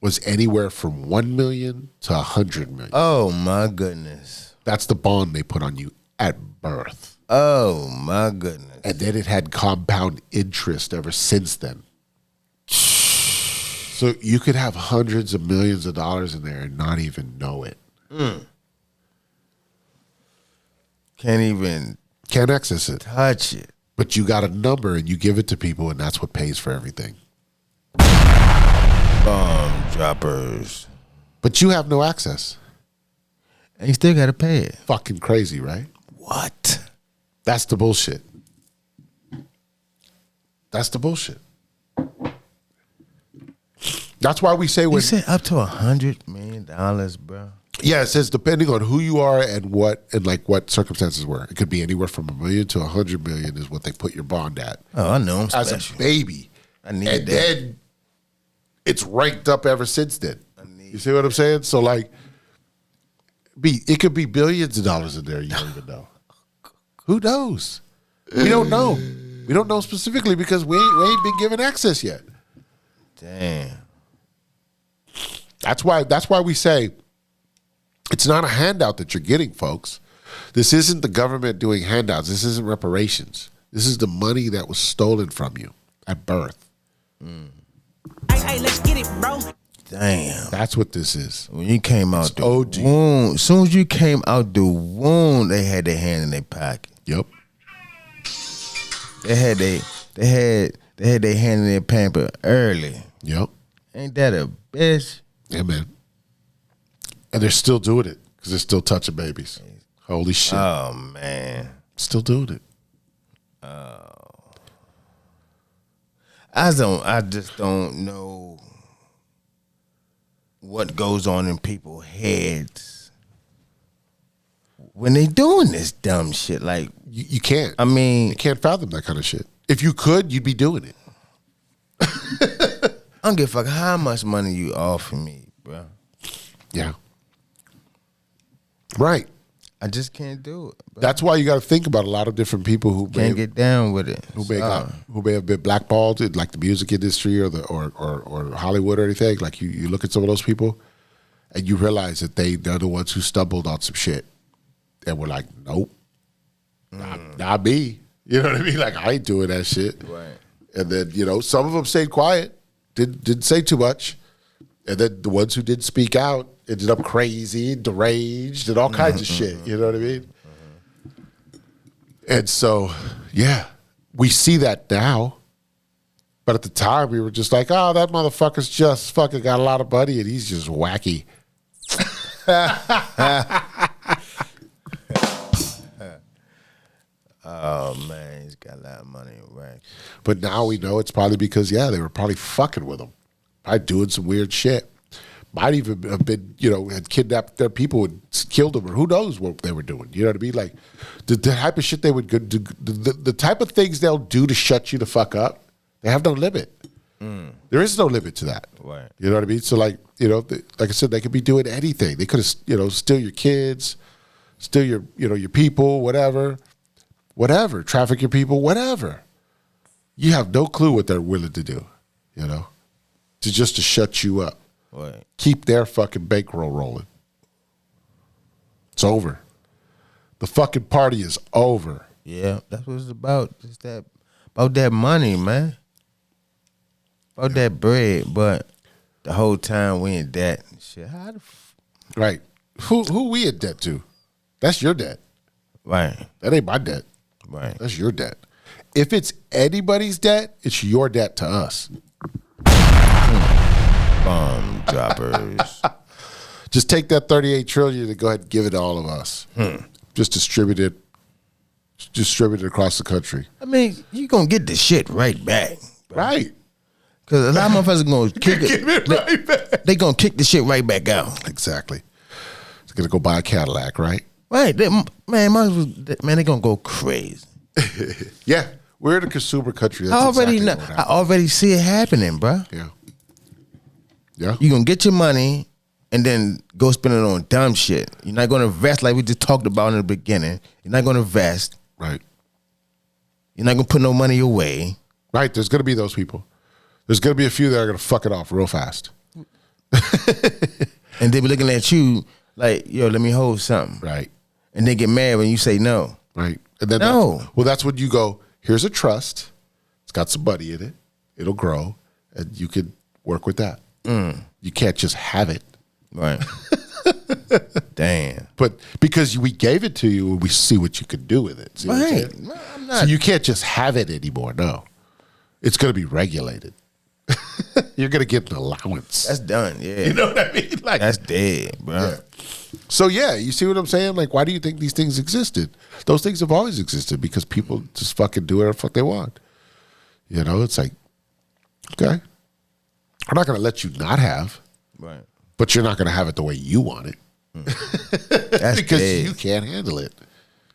was anywhere from 1 million to 100 million. Oh my goodness. That's the bond they put on you at birth. Oh my goodness. And then it had compound interest ever since then. So you could have hundreds of millions of dollars in there and not even know it. Can't access it. touch it. But you got a number and you give it to people and that's what pays for everything. Bomb droppers. But you have no access. And you still got to pay it. Fucking crazy, right? What? That's the bullshit. That's the bullshit. That's why we say You when said up to $100 million, bro. yeah, it says depending on who you are and what circumstances were. It could be anywhere from 1 million to 100 million is what they put your bond at. Oh, I know. I'm As special. a baby. I need And that. then it's ranked up ever since then. You see what I'm saying? So like it could be billions of dollars in there, you don't even know. Who knows? We don't know. We don't know specifically because we ain't been given access yet. Damn. That's why we say it's not a handout that you're getting, folks. This isn't the government doing handouts. This isn't reparations. This is the money that was stolen from you at birth. Hey, let's get it, bro. Damn. That's what this is. When you came out the OG. womb, as soon as you came out the womb, they had their hand in their pocket. Yep. They had their hand in their pamper early. Yep. Ain't that a bitch? Yeah, man. And they're still doing it because they're still touching babies. Holy shit. Oh man. Still doing it. I just don't know what goes on in people's heads when they doing this dumb shit. Like, You can't. I mean, You can't fathom that kind of shit. If you could, you'd be doing it. I don't give a fuck how much money you offer me, bro. Yeah. Right. I just can't do it. Bro. That's why you got to think about a lot of different people who Can't get down with it. who may have been blackballed in like the music industry or Hollywood or anything. Like you look at some of those people and you realize that they're the ones who stumbled on some shit and were like, nope, not me. You know what I mean? Like I ain't doing that shit. Right. And then some of them stayed quiet, didn't say too much, and then the ones who did speak out ended up crazy, deranged, and all kinds of shit. You know what I mean? And so, yeah, we see that now. But at the time, we were just like, oh, that motherfucker's just fucking got a lot of money and he's just wacky. Oh man, he's got a lot of money, right? But now we know it's probably because, yeah, they were probably fucking with him. Probably doing some weird shit. Might even have been, had kidnapped their people and killed them, or who knows what they were doing. You know what I mean? Like the type of shit they would do, the type of things they'll do to shut you the fuck up, they have no limit. There is no limit to that. Right. You know what I mean? So like I said, they could be doing anything. They could have, steal your kids, steal your, your people, whatever, traffic your people, whatever. You have no clue what they're willing to do, to shut you up. Right. Keep their fucking bankroll rolling. It's over. The fucking party is over. Yeah, that's what it's about. Just that about that money, man. About that bread, but the whole time we in debt and shit. How the Right. Who we in debt to? That's your debt. right, That ain't my debt. right. That's your debt. If it's anybody's debt, it's your debt to us. Bomb droppers. Just take that 38 trillion and go ahead and give it to all of us. Just distribute it across the country. I mean, you gonna get the shit right back. Right. Cause a lot of motherfuckers gonna kick Give it right back. They gonna kick the shit right back out. Exactly. It's gonna go buy a Cadillac, right? Right. They gonna go crazy. Yeah. We're in a consumer country. That's I already exactly know. what I happened. already see it happening, bro. Yeah. Yeah. You gonna get your money and then go spend it on dumb shit. You're not gonna invest like we just talked about in the beginning. You're not gonna invest. Right. You're not gonna put no money away. Right. There's gonna be those people. There's gonna be a few that are gonna fuck it off real fast. And they be looking at you like, yo, let me hold something. Right. And they get mad when you say no. Right. And then No. that's when you go, here's a trust. It's got some money in it. It'll grow. And you can work with that. You can't just have it. Right. Damn. But because we gave it to you and we see what you can do with it. See what I'm Right. saying? No, I'm So not. you can't just have it anymore. No. It's going to be regulated. You're going to get an allowance. That's done. Yeah. You know what I mean? Like, That's dead, bro. yeah. So, yeah, you see what I'm saying? Like, why do you think these things existed? Those things have always existed because people just fucking do whatever the fuck they want. You know, it's like, okay, I'm not going to let you not have, Right. but you're not going to have it the way you want it. That's Because dead. you can't handle it.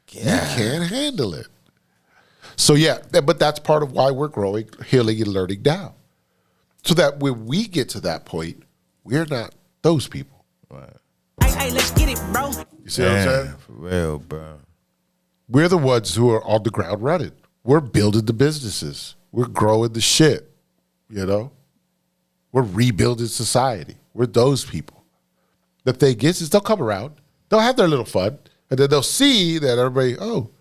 Yeah. You can't handle it. So, yeah, but that's part of why we're growing, healing, and learning now. So that when we get to that point, we're not those people. Right. Hey, let's get it, bro. You see what I'm saying? Damn, for real, bro. We're the ones who are on the ground running. We're building the businesses. We're growing the shit. You know? We're rebuilding society. We're those people. The thing is they'll come around. They'll have their little fun. And then they'll see that everybody, oh,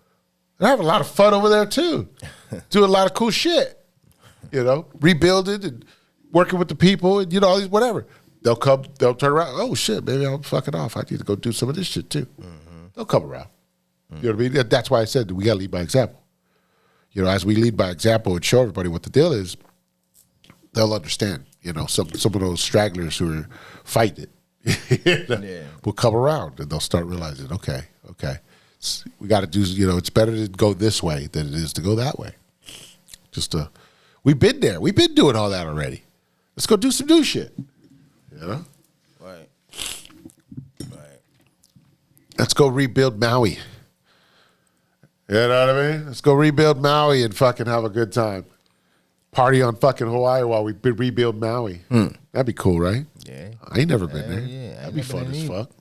they're having a lot of fun over there too. Doing a lot of cool shit. You know? Rebuilding and working with the people and, you know, all these whatever. They'll turn around. Oh, shit, maybe I'm fucking off. I need to go do some of this shit too. They'll come around. You know what I mean? That's why I said we got to lead by example. You know, as we lead by example and show everybody what the deal is, they'll understand. You know, some of those stragglers who are fighting it will come around and they'll start realizing, okay, we got to do, you know, it's better to go this way than it is to go that way. We've been there. We've been doing all that already. Let's go do some new shit. You know? Right. Right. Let's go rebuild Maui. You know what I mean? Let's go rebuild Maui and fucking have a good time. Party on fucking Hawaii while we rebuild Maui. That'd be cool, right? Yeah. I ain't never been there. Yeah, I That'd ain't be never fun been as either. fuck.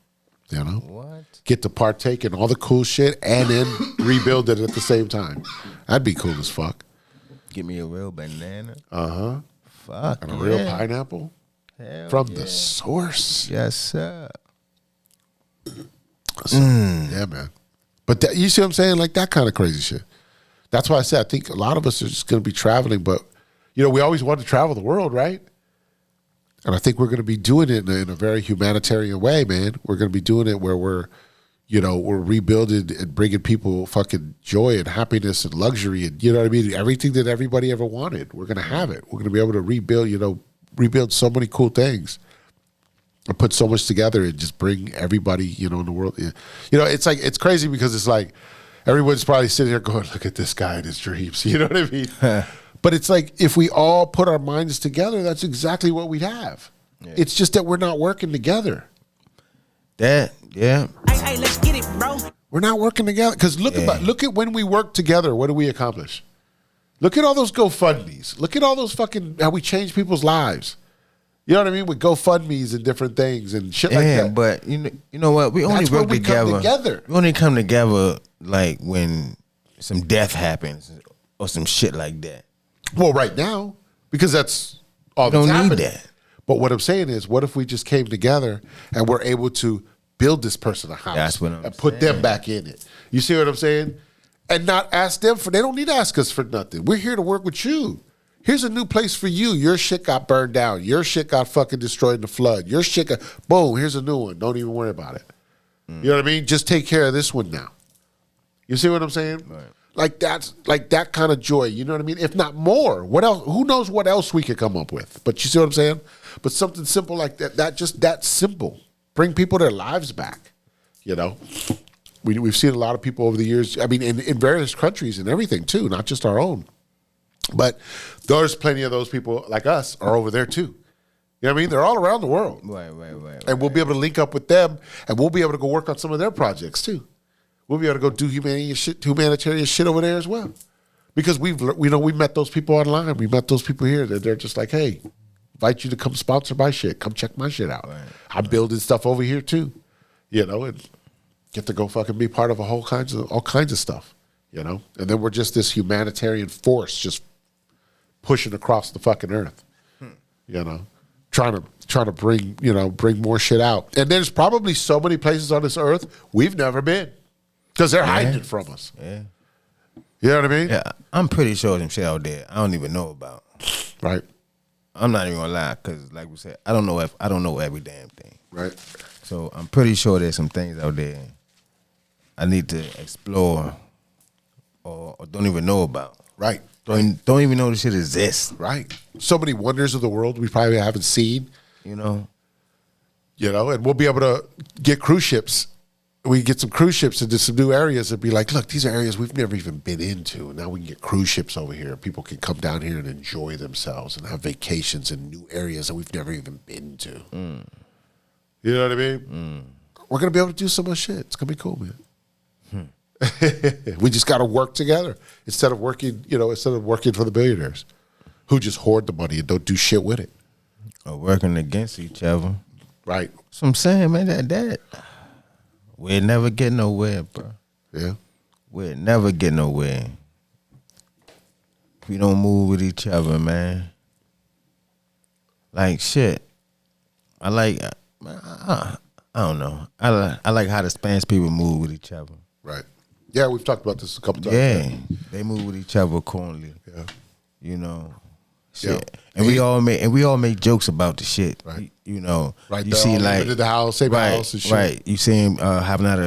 You know? What? Get to partake in all the cool shit and then rebuild it at the same time. That'd be cool as fuck. Give me a real banana. Uh-huh. Fuck. And a real yeah. pineapple Hell from yeah. the source. Yes, sir. So, yeah, man. But that, you see what I'm saying? Like that kind of crazy shit. That's why I said I think a lot of us are just going to be traveling. But, you know, we always want to travel the world, right? And I think we're going to be doing it in a very humanitarian way, man. We're going to be doing it where we're rebuilding and bringing people fucking joy and happiness and luxury and, you know what I mean? Everything that everybody ever wanted. We're going to have it. We're going to be able to rebuild so many cool things. And put so much together and just bring everybody, you know, in the world. You know, it's like, it's crazy because it's like everyone's probably sitting here going, look at this guy and his dreams. You know what I mean? But it's like if we all put our minds together, that's exactly what we'd have. Yeah. It's just that we're not working together. Yeah. Hey, let's get it, bro. We're not working together. Because look at when we work together, what do we accomplish? Look at all those GoFundMes. Look at all those fucking, how we change people's lives. You know what I mean? With GoFundMes and different things and shit like that. But you know what? We only That's work when we come together. We only come together like when some death happens or some shit like that. Well, right now, because that's all We that's don't need happening. that. But what I'm saying is, what if we just came together and we're able to build this person a house That's what I'm and put them saying. back in it. You see what I'm saying? And not ask them they don't need to ask us for nothing. We're here to work with you. Here's a new place for you. Your shit got burned down. Your shit got fucking destroyed in the flood. Your shit got, boom, here's a new one. Don't even worry about it. You know what I mean? Just take care of this one now. You see what I'm saying? Right. Like that's like that kind of joy. You know what I mean? If not more. What else? Who knows what else we could come up with? But you see what I'm saying? But something simple like that. That just that simple. Bring people their lives back. You know, we've seen a lot of people over the years. I mean, in various countries and everything too, not just our own. But there's plenty of those people like us are over there too. You know what I mean? They're all around the world. Right. And we'll be able to link up with them, and we'll be able to go work on some of their projects too. We'll be able to go do humanitarian shit over there as well, because we met those people online. We met those people here. They're just like, hey, invite you to come sponsor my shit. Come check my shit out. Right. I'm building stuff over here too, you know, and get to go fucking be part of all kinds of stuff, you know. And then we're just this humanitarian force, just pushing across the fucking earth, you know. Trying to bring more shit out. And there's probably so many places on this earth we've never been because they're hiding it from us. Yeah. You know what I mean? Yeah, I'm pretty sure some shit out there I don't even know about. Right. I'm not even gonna lie, because like we said, I don't know every damn thing. Right. So I'm pretty sure there's some things out there I need to explore or don't even know about. Right. Don't even know this shit exists. Right. So many wonders of the world we probably haven't seen. You know? You know, and we'll be able to get cruise ships. We get some cruise ships into some new areas and be like, look, these are areas we've never even been into. And now we can get cruise ships over here. People can come down here and enjoy themselves and have vacations in new areas that we've never even been to. You know what I mean? We're going to be able to do so much shit. It's going to be cool, man. We just got to work together instead of working for the billionaires who just hoard the money and don't do shit with it. Or working against each other. Right. So I'm saying, man, that we'll never get nowhere, bro. Yeah. We'll never get nowhere if we don't move with each other, man. Like shit. I don't know. I like how the Spanish people move with each other. Right. Yeah, we've talked about this a couple times. Yeah, they move with each other accordingly. Yeah. You know, shit. Yeah. And we all make jokes about the shit. Right. You know, Right. you see like into the house, same house and shit. Right. You see him having out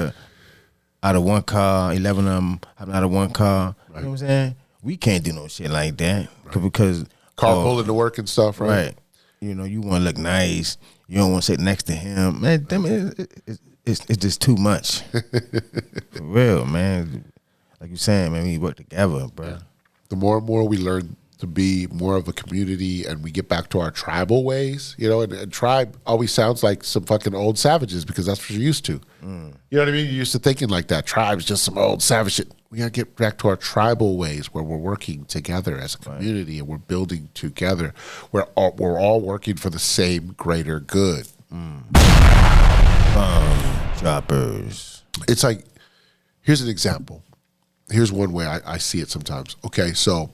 of one car, 11 of them having out of one car. Right. You know what I'm saying? We can't do no shit like that because Carpooling to work and stuff, right? Right. You know, you want to look nice. You don't want to sit next to him. Man, it's just too much. For real, man. Like you saying, man, we work together, bro. Yeah. The more and more we learn to be more of a community and we get back to our tribal ways, you know, and tribe always sounds like some fucking old savages because that's what you're used to. You know what I mean? You're used to thinking like that. Tribe's just some old savage shit. We got to get back to our tribal ways where we're working together as a community and we're building together. We're all working for the same greater good. Droppers. It's like, here's an example. Here's one way I see it sometimes. Okay, so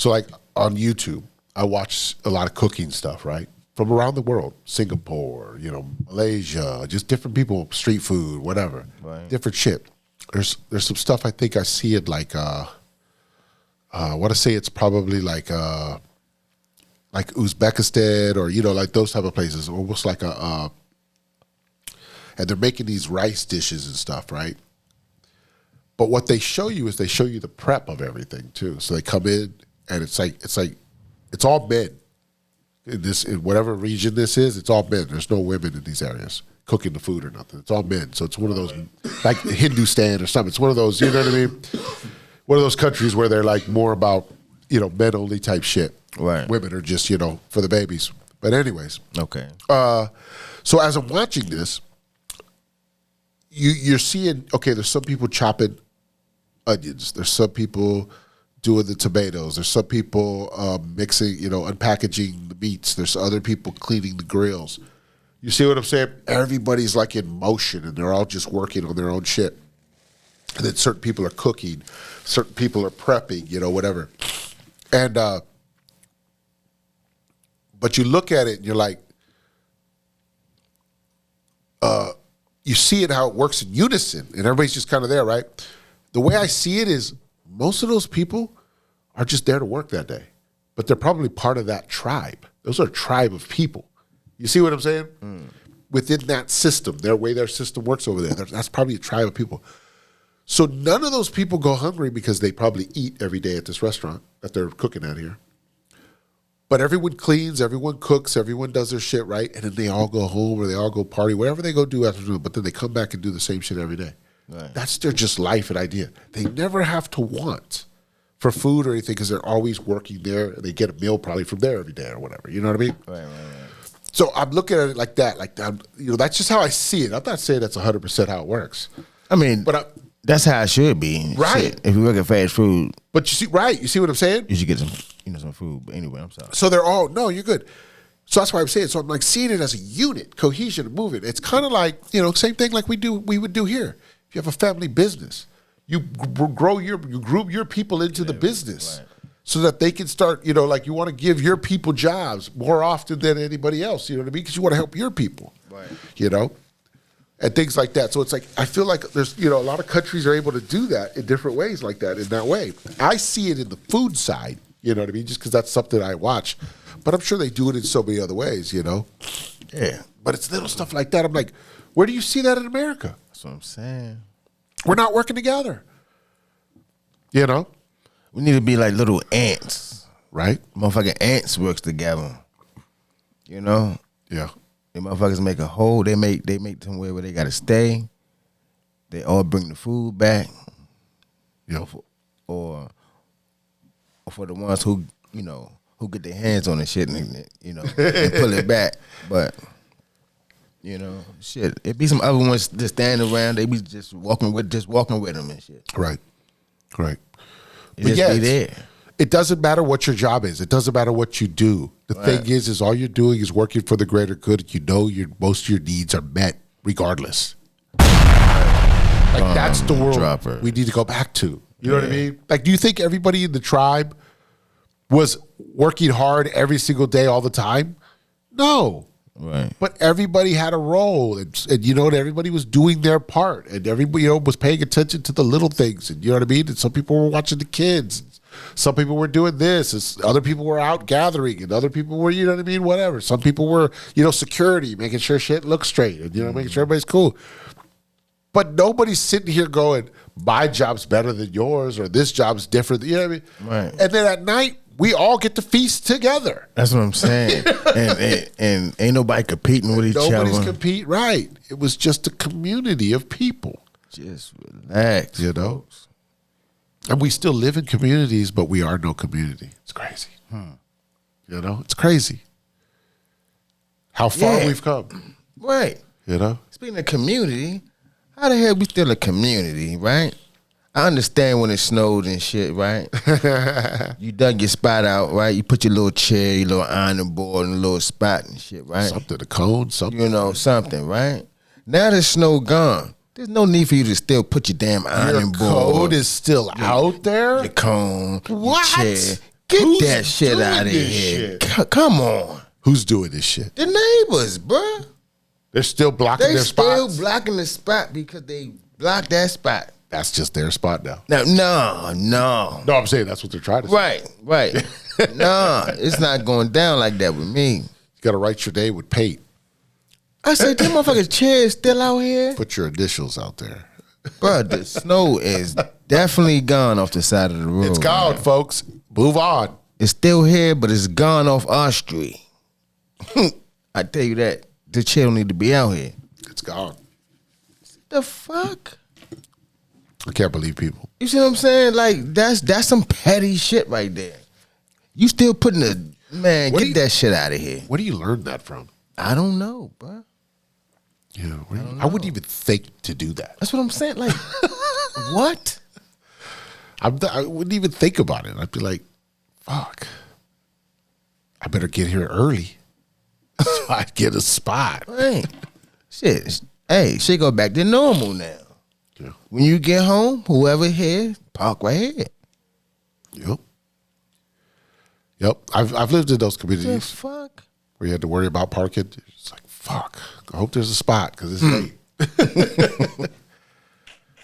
like on YouTube, I watch a lot of cooking stuff, right? From around the world, Singapore, you know, Malaysia, just different people, street food, whatever, different shit. There's some stuff I think I see it like, I want to say it's probably like Uzbekistan or, you know, like those type of places, almost like and they're making these rice dishes and stuff, right? But what they show you is they show you the prep of everything too. So they come in and it's all men. In whatever region this is, it's all men. There's no women in these areas cooking the food or nothing. It's all men. So it's one of those like Hindustan or something. It's one of those, you know what I mean? One of those countries where they're like more about, you know, men only type shit. Right. Women are just, you know, for the babies. But anyways. Okay. So as I'm watching this, you're seeing, okay, there's some people chopping onions. There's some people doing the tomatoes. There's some people mixing, you know, unpackaging the meats. There's other people cleaning the grills. You see what I'm saying? Everybody's like in motion and they're all just working on their own shit. And then certain people are cooking. Certain people are prepping, you know, whatever. And, but you look at it and you're like, you see it how it works in unison, and everybody's just kind of there, right? The way I see it is most of those people are just there to work that day, but they're probably part of that tribe. Those are a tribe of people. You see what I'm saying? Within that system, their system works over there. That's probably a tribe of people. So none of those people go hungry because they probably eat every day at this restaurant that they're cooking at here. But everyone cleans, everyone cooks, everyone does their shit right, and then they all go home or they all go party, whatever they go do after, but then they come back and do the same shit every day. Right. That's their just life and idea. They never have to want for food or anything because they're always working there. They get a meal probably from there every day or whatever. You know what I mean? Right. So I'm looking at it like that. That's just how I see it. I'm not saying that's 100% how it works. I mean, but that's how it should be. Right. Shit. If you work at fast food. But you see, right. You see what I'm saying? You should get some food. But anyway, I'm sorry. So they're all, no, you're good. So that's why I'm saying. So I'm like seeing it as a unit, cohesion, and movement. It's kind of like, same thing like we would do here. If you have a family business, you group your people into the business. Right. So that they can start, like you want to give your people jobs more often than anybody else, you know what I mean? Because you want to help your people, right. And things like that. So it's like, I feel like there's, a lot of countries are able to do that in different ways like that, in that way. I see it in the food side, you know what I mean? Just because that's something I watch. But I'm sure they do it in so many other ways, Yeah. But it's little stuff like that. I'm like, where do you see that in America? That's what I'm saying. We're not working together, We need to be like little ants. Right? Motherfucking ants works together. Yeah. The motherfuckers make a hole. They make somewhere where they gotta stay. They all bring the food back. Or for the ones who get their hands on the shit and and pull it back. But shit. It be some other ones just standing around. They be just walking with them and shit. Right. But just be there. It doesn't matter what your job is. It doesn't matter what you do. The thing is all you're doing is working for the greater good. Most of your needs are met regardless. Like that's the world we need to go back to. You know what I mean? Like, do you think everybody in the tribe was working hard every single day all the time? No. Right. But everybody had a role, and everybody was doing their part, and everybody was paying attention to the little things, and you know what I mean? And some people were watching the kids, some people were doing this, and other people were out gathering, and other people were, whatever. Some people were, security, making sure shit looks straight, and making sure everybody's cool. But nobody's sitting here going, my job's better than yours, or this job's different. You know what I mean? Right. And then at night, we all get to feast together. That's what I'm saying. and ain't nobody competing with each other. Nobody's competing, right. It was just a community of people. Just relax. And we still live in communities, but we are no community. It's crazy. It's crazy. How far we've come. Right. Speaking of community, how the hell we still a community, right? I understand when it snowed and shit, right? You dug your spot out, right? You put your little chair, your little ironing board in a little spot and shit, right? Something, a cone, something. Something, right? Now the snow gone. There's no need for you to still put your damn ironing board. Your cone is still out there? Your cone, what? Your chair. Get that shit out of here. Come on. Who's doing this shit? The neighbors, bruh. They're still blocking their spots? They're still blocking the spot because they blocked that spot. That's just their spot now. No. No, I'm saying that's what they're trying to say. Right. No, it's not going down like that with me. You got to write your name with paint. I said, them motherfuckers' chairs still out here? Put your initials out there. Bro, the snow is definitely gone off the side of the road. It's gone, folks. Move on. It's still here, but it's gone off our street. I tell you that. The chair don't need to be out here. It's gone. The fuck? I can't believe people. You see what I'm saying? Like, that's some petty shit right there. You still putting get that shit out of here. Where do you learn that from? I don't know, bro. Yeah, I wouldn't even think to do that. That's what I'm saying. Like, what? I wouldn't even think about it. I'd be like, fuck. I better get here early so I get a spot. Right. Shit. Hey, shit go back to normal now. Yeah. When you get home, whoever here, park right here. Yep. I've lived in those communities. The fuck? Where you had to worry about parking. It's like, fuck. I hope there's a spot because it's late.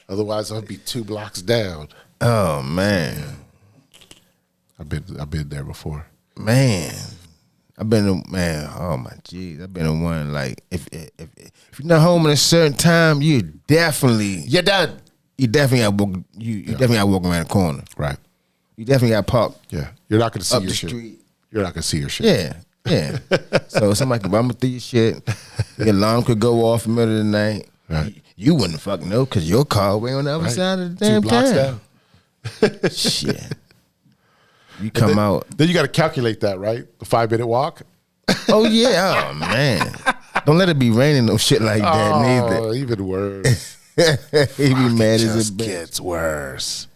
Otherwise, I'll be 2 blocks down. Oh man, I've been there before. man. I've been a man. Oh my jeez, I've been a one. Like if you're not home at a certain time, you're done. You definitely got walk. You definitely got walking around the corner. Right. You definitely got parked. Yeah. You're not going to see Up your the shit. street. You're not going to see your shit. Yeah. So somebody could rumble through your shit. Your alarm could go off in the middle of the night. Right. You wouldn't fucking know because your car way on the other Right. side of the 2 damn blocks town. down. Shit. You come out. Then you got to calculate that, right? The 5-minute walk. Oh yeah. Oh man. Don't let it be raining no shit like that neither. Oh, even worse. He be mad as Just a bitch. gets worse.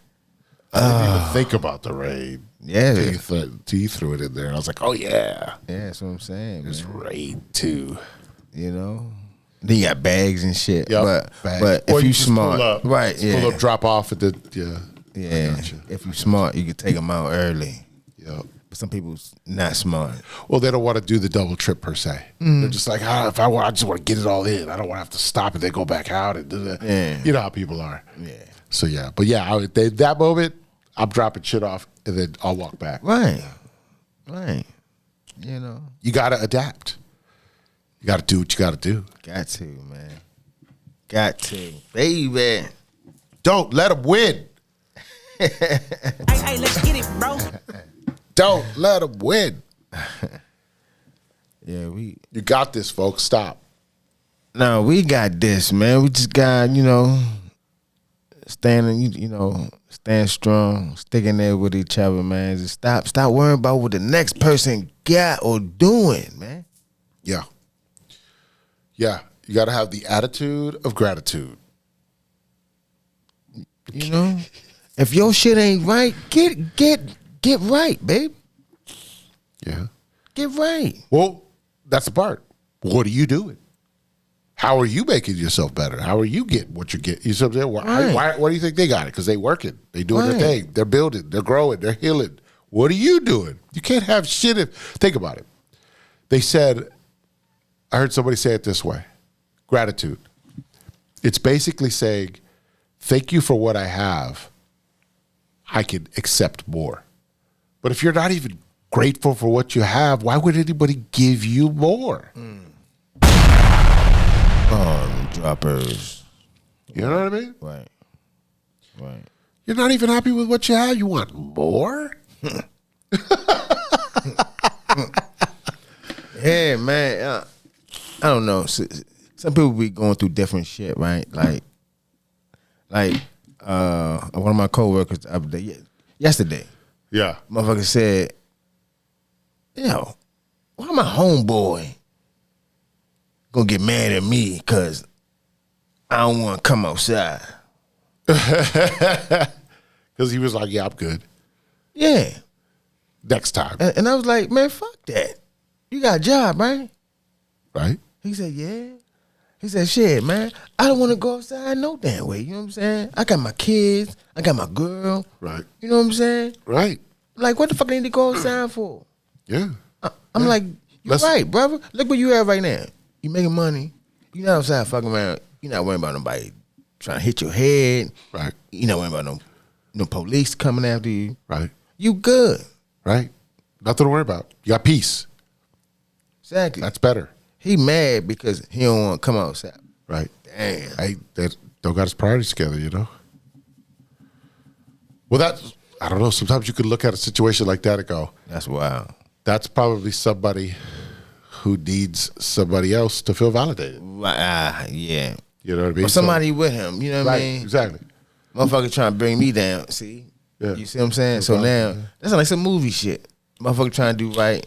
I didn't even think about the rain. Yeah. Till you threw it in there. And I was like, oh, yeah. Yeah, that's what I'm saying. There's Man. rain, too. You know? Then you got bags and shit. Yep, But or if you just smart. pull up. Right, Just yeah. pull up, drop off at the, yeah. Yeah. Gotcha. If you smart, you can take them out early. Yep. But some people's not smart. Well, they don't want to do the double trip per se. They're just like, if I want, I just want to get it all in. I don't want to have to stop and then go back out and do that. Yeah. You know how people are. Yeah. So yeah, but yeah, that moment, I'm dropping shit off and then I'll walk back. Right. You know. You got to adapt. You got to do what you got to do. Got to, man. Got to. Baby. Don't let them win. Hey, let's get it, bro. Don't let them win. Yeah, You got this, folks. Stop. No, we got this, man. We just got, you know, standing, stand strong, sticking there with each other, man. Just stop worrying about what the next person got or doing, man. Yeah. Yeah. You got to have the attitude of gratitude. You know, if your shit ain't right, get right, babe. Yeah. Get right. Well, that's the part. What are you doing? How are you making yourself better? How are you getting what you get? You see what I'm saying? Why do you think they got it? Because they working. They doing their thing. They're building. They're growing. They're healing. What are you doing? You can't have shit if... Think about it. They said... I heard somebody say it this way. Gratitude. It's basically saying, thank you for what I have. I can accept more. But if you're not even grateful for what you have, why would anybody give you more? Droppers. You know what I mean? Right. You're not even happy with what you have. You want more? Yeah, man. I don't know. Some people be going through different shit, right? Like one of my coworkers yesterday, Yeah. motherfucker said, "Yo, why my homeboy gonna get mad at me because I don't want to come outside?" Because he was like, yeah, I'm good. Yeah, Next time. and I was like, "Man, fuck that. You got a job, right?" Right? He said, "Yeah." He said, "Shit, man, I don't want to go outside no damn way." You know what I'm saying? I got my kids. I got my girl. Right. You know what I'm saying? Right. Like, what the fuck I need to go outside for? Yeah. I'm like, you're Let's- right, brother. Look where you at right now. You making money. You not outside fucking around. You're not worrying about nobody trying to hit your head. Right. You not worrying about no police coming after you. Right. You good. Right. Nothing to worry about. You got peace. Exactly. That's better. He mad because he don't want to come outside. Right. Damn. They don't got his priorities together, you know? Well, I don't know. Sometimes you could look at a situation like that and go, That's wild. that's probably somebody who needs somebody else to feel validated. Yeah. You know what I mean? Or somebody with him. You know what I Right. mean? Exactly. Motherfucker trying to bring me down. See? Yeah. You see what I'm saying? So now, that's like some movie shit. Motherfucker trying to do right.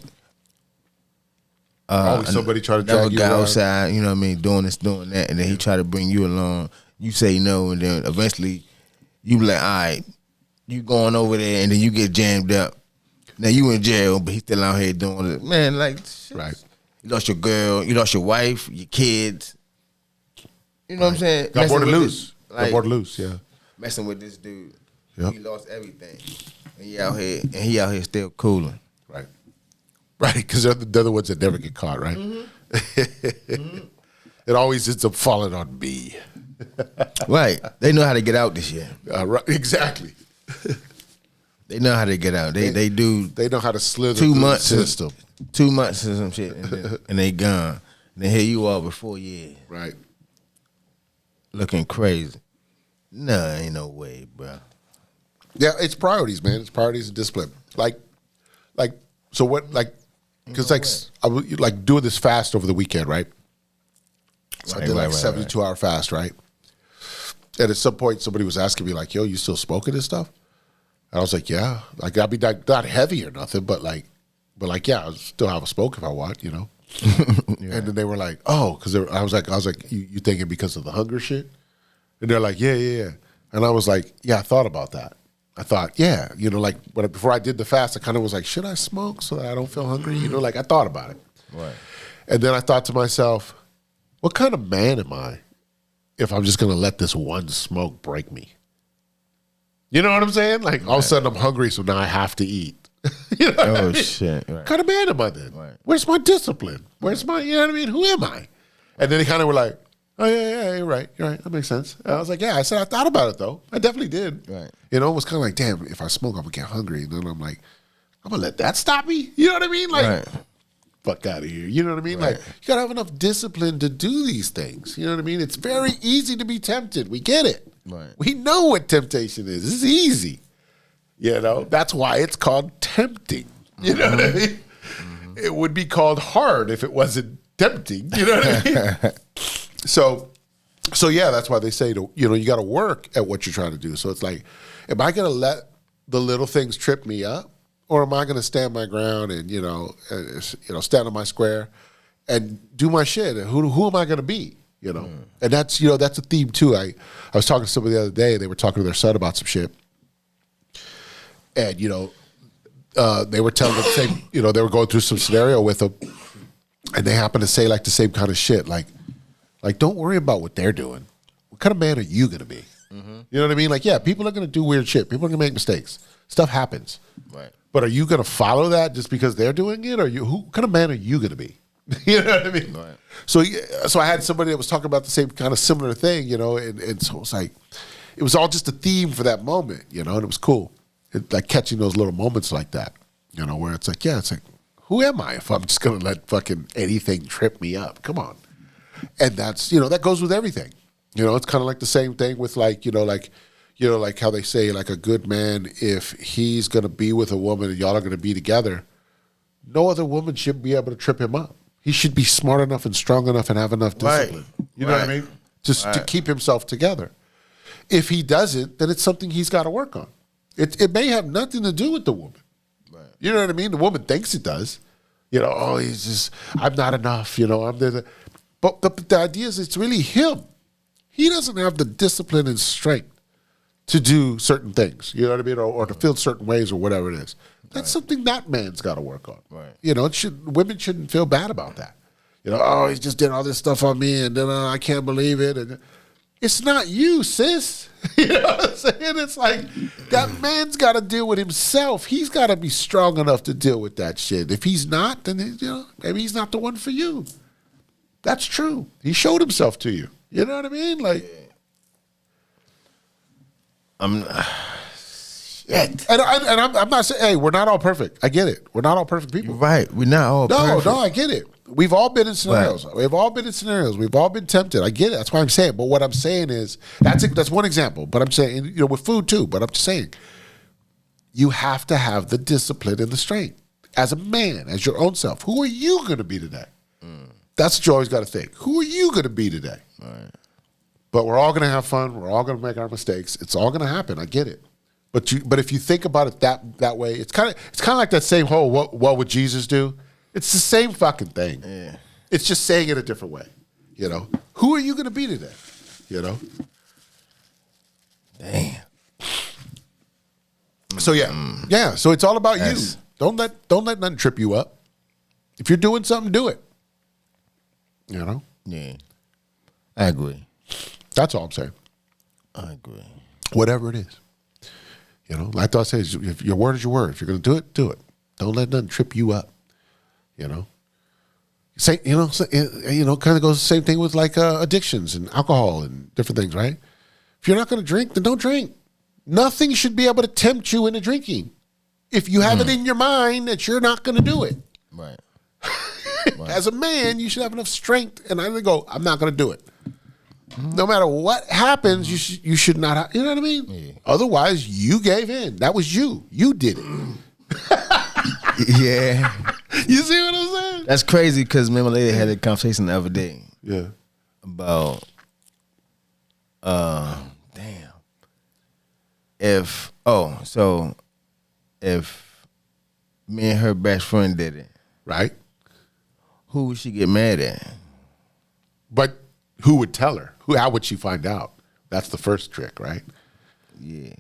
Always somebody trying to Never drag you got around. outside, you know what I mean, doing this, doing that, and then he try to bring you along. You say no, and then eventually you be like, all right, you going over there, and then you get jammed up. Now you in jail, but he still out here doing it. Man, like, shit. Right. You lost your girl, you lost your wife, your kids. You know what I'm saying? Got more to Messing with lose. this, Got more to lose, yeah. Messing with this dude. Yep. He lost everything. And he out here still cooling. Right. Right, because they're the ones that never get caught, right? It always ends up falling on me. Right. They know how to get out this year. Right, exactly. They know how to get out. They do. They know how to slither 2 through months the system. 2 months or some shit, and they gone. And then here you are with 4 years, Right. looking crazy. Nah, ain't no way, bro. Yeah, it's priorities, man. It's priorities and discipline. So what, because I was like doing this fast over the weekend, right? So I did like 72-hour fast, right? And at some point, somebody was asking me like, "Yo, you still smoking and stuff?" And I was like, "Yeah." Like, I'd be not heavy or nothing, but yeah, I'll still have a smoke if I want, you know. Yeah. And then they were like, "Oh," because I was like, you thinking because of the hunger shit?" And they're like, yeah. And I was like, "Yeah, I thought about that. I thought, yeah, you know, like, but before I did the fast, I kind of was like, should I smoke so that I don't feel hungry? You know, like, I thought about it. Right. And then I thought to myself, what kind of man am I if I'm just going to let this one smoke break me? You know what I'm saying? Like, all of a sudden I'm hungry, so now I have to eat. You know what I mean? Shit. Right. What kind of man am I then? Right. Where's my discipline? Where's my, you know what I mean? Who am I? And then they kind of were like, oh, yeah, you're right. That makes sense. And I was like, yeah, I said I thought about it, though. I definitely did. Right. You know, it was kind of like, damn, if I smoke, I'm going to get hungry. And then I'm like, I'm going to let that stop me? You know what I mean? Like, Right. fuck out of here. You know what I mean? Right. Like, you got to have enough discipline to do these things. You know what I mean? It's very easy to be tempted. We get it. Right. We know what temptation is. It's easy. You know, that's why it's called tempting. You know what I mean? It would be called hard if it wasn't tempting. You know what I mean? So yeah, that's why they say you got to work at what you're trying to do. So it's like, am I going to let the little things trip me up, or am I going to stand my ground and stand on my square and do my shit? And who am I going to be? You know, and that's that's a theme too. I was talking to somebody the other day. They were talking to their son about some shit, and they were telling the same. They were going through some scenario with them, and they happened to say like the same kind of shit, like don't worry about what they're doing. What kind of man are you going to be? Mm-hmm. You know what I mean? Like, yeah, people are going to do weird shit. People are going to make mistakes. Stuff happens. Right. But are you going to follow that just because they're doing it? Or what kind of man are you going to be? You know what I mean? Right. So I had somebody that was talking about the same kind of similar thing, and so it was like, it was all just a theme for that moment, and it was cool. Like catching those little moments like that, where it's like, yeah, it's like, who am I if I'm just going to let fucking anything trip me up? Come on. And that's, that goes with everything. It's kind of like the same thing with like how they say like a good man, if he's going to be with a woman and y'all are going to be together, no other woman should be able to trip him up. He should be smart enough and strong enough and have enough discipline. Right. You know what I mean? Just to keep himself together. If he doesn't, then it's something he's got to work on. It may have nothing to do with the woman. Right. You know what I mean? The woman thinks it does. He's just, I'm not enough. I'm there. But the idea is it's really him. He doesn't have the discipline and strength to do certain things, you know what I mean, or to feel certain ways or whatever it is. That's something that man's got to work on. Right. Women shouldn't feel bad about that. He just did all this stuff on me, and then I can't believe it. And it's not you, sis. You know what I'm saying? It's like that man's got to deal with himself. He's got to be strong enough to deal with that shit. If he's not, then maybe he's not the one for you. That's true. He showed himself to you. You know what I mean? Like, I'm not saying, hey, we're not all perfect. I get it. We're not all perfect people. Right. We're not all perfect. No, I get it. We've all been in scenarios. Right. We've all been in scenarios. We've all been tempted. I get it. That's why I'm saying. But what I'm saying is, that's one example. But I'm saying, with food too. But I'm just saying, you have to have the discipline and the strength as a man, as your own self. Who are you going to be today? That's what you always got to think. Who are you going to be today? Right. But we're all going to have fun. We're all going to make our mistakes. It's all going to happen. I get it. But if you think about it that way, it's kind of like that same whole what would Jesus do? It's the same fucking thing. Yeah. It's just saying it a different way. Who are you going to be today? Damn. So yeah. So it's all about you. Don't let nothing trip you up. If you're doing something, do it. Yeah, I agree. That's all I'm saying. I agree. Whatever it is. Like I say, if your word is your word. If you're going to do it, do it. Don't let nothing trip you up. Say, kind of goes the same thing with like addictions and alcohol and different things, right? If you're not going to drink, then don't drink. Nothing should be able to tempt you into drinking. If you have it in your mind that you're not going to do it. Right. As a man, you should have enough strength and either go, I'm not going to do it. No matter what happens, you should not have, you know what I mean? Yeah. Otherwise, you gave in. That was you. You did it. Yeah. You see what I'm saying? That's crazy because me and my lady had a conversation the other day Yeah. about if me and her best friend did it, Right? who would she get mad at? But who would tell her? How would she find out? That's the first trick, right? Yeah.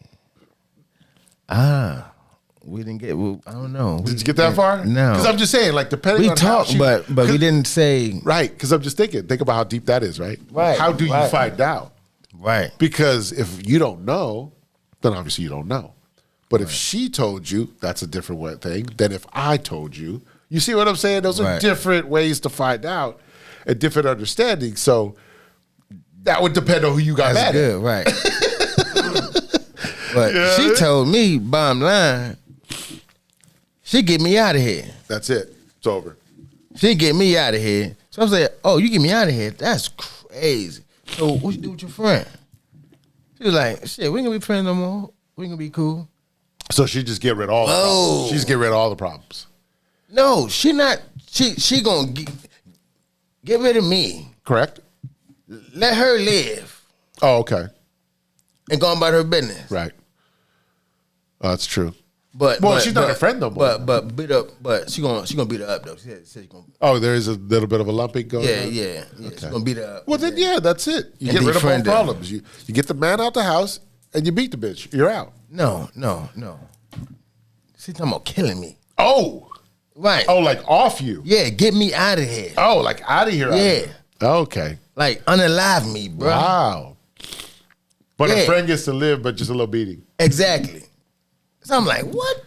We didn't get. Well, I don't know. Did you get that far? No. Because I'm just saying, like, depending We on how talked, she, but we didn't say. Right, because I'm just thinking. Think about how deep that is, right? Right, How do you right. find out? Right. Because if you don't know, then obviously you don't know. But if she told you, that's a different thing than if I told you. You see what I'm saying? Those are Right. different ways to find out and different understandings. So that would depend on who you got That's mad at. good, right? But she told me, bottom line, she get me out of here. That's it. It's over. She get me out of here. So I was like, oh, you get me out of here? That's crazy. So what you do with your friend? She was like, shit, we ain't gonna be friends no more. We ain't gonna be cool. So she just get rid of all the problems. She just get rid of all the problems. No, she not. She gonna get rid of me. Correct? Let her live Oh, okay. and go on about her business. Right. Oh, that's true. But She's not a friend no more. But beat up. But she gonna beat her up though. She said she gonna. Oh, there is a little bit of a lumping going Yeah, on? yeah. She's gonna beat her up. Well, then, yeah, that's it. You And get rid of all defriend her. problems. You get the man out the house and you beat the bitch. You're out. No. She talking about killing me. Oh. Right. Oh, like off you. Yeah, get me out of here. Oh, like out of here. out of Yeah. here. Okay. Like unalive me, bro. Wow. But a Yeah. friend gets to live, but just a little beating. Exactly. So I'm like, what?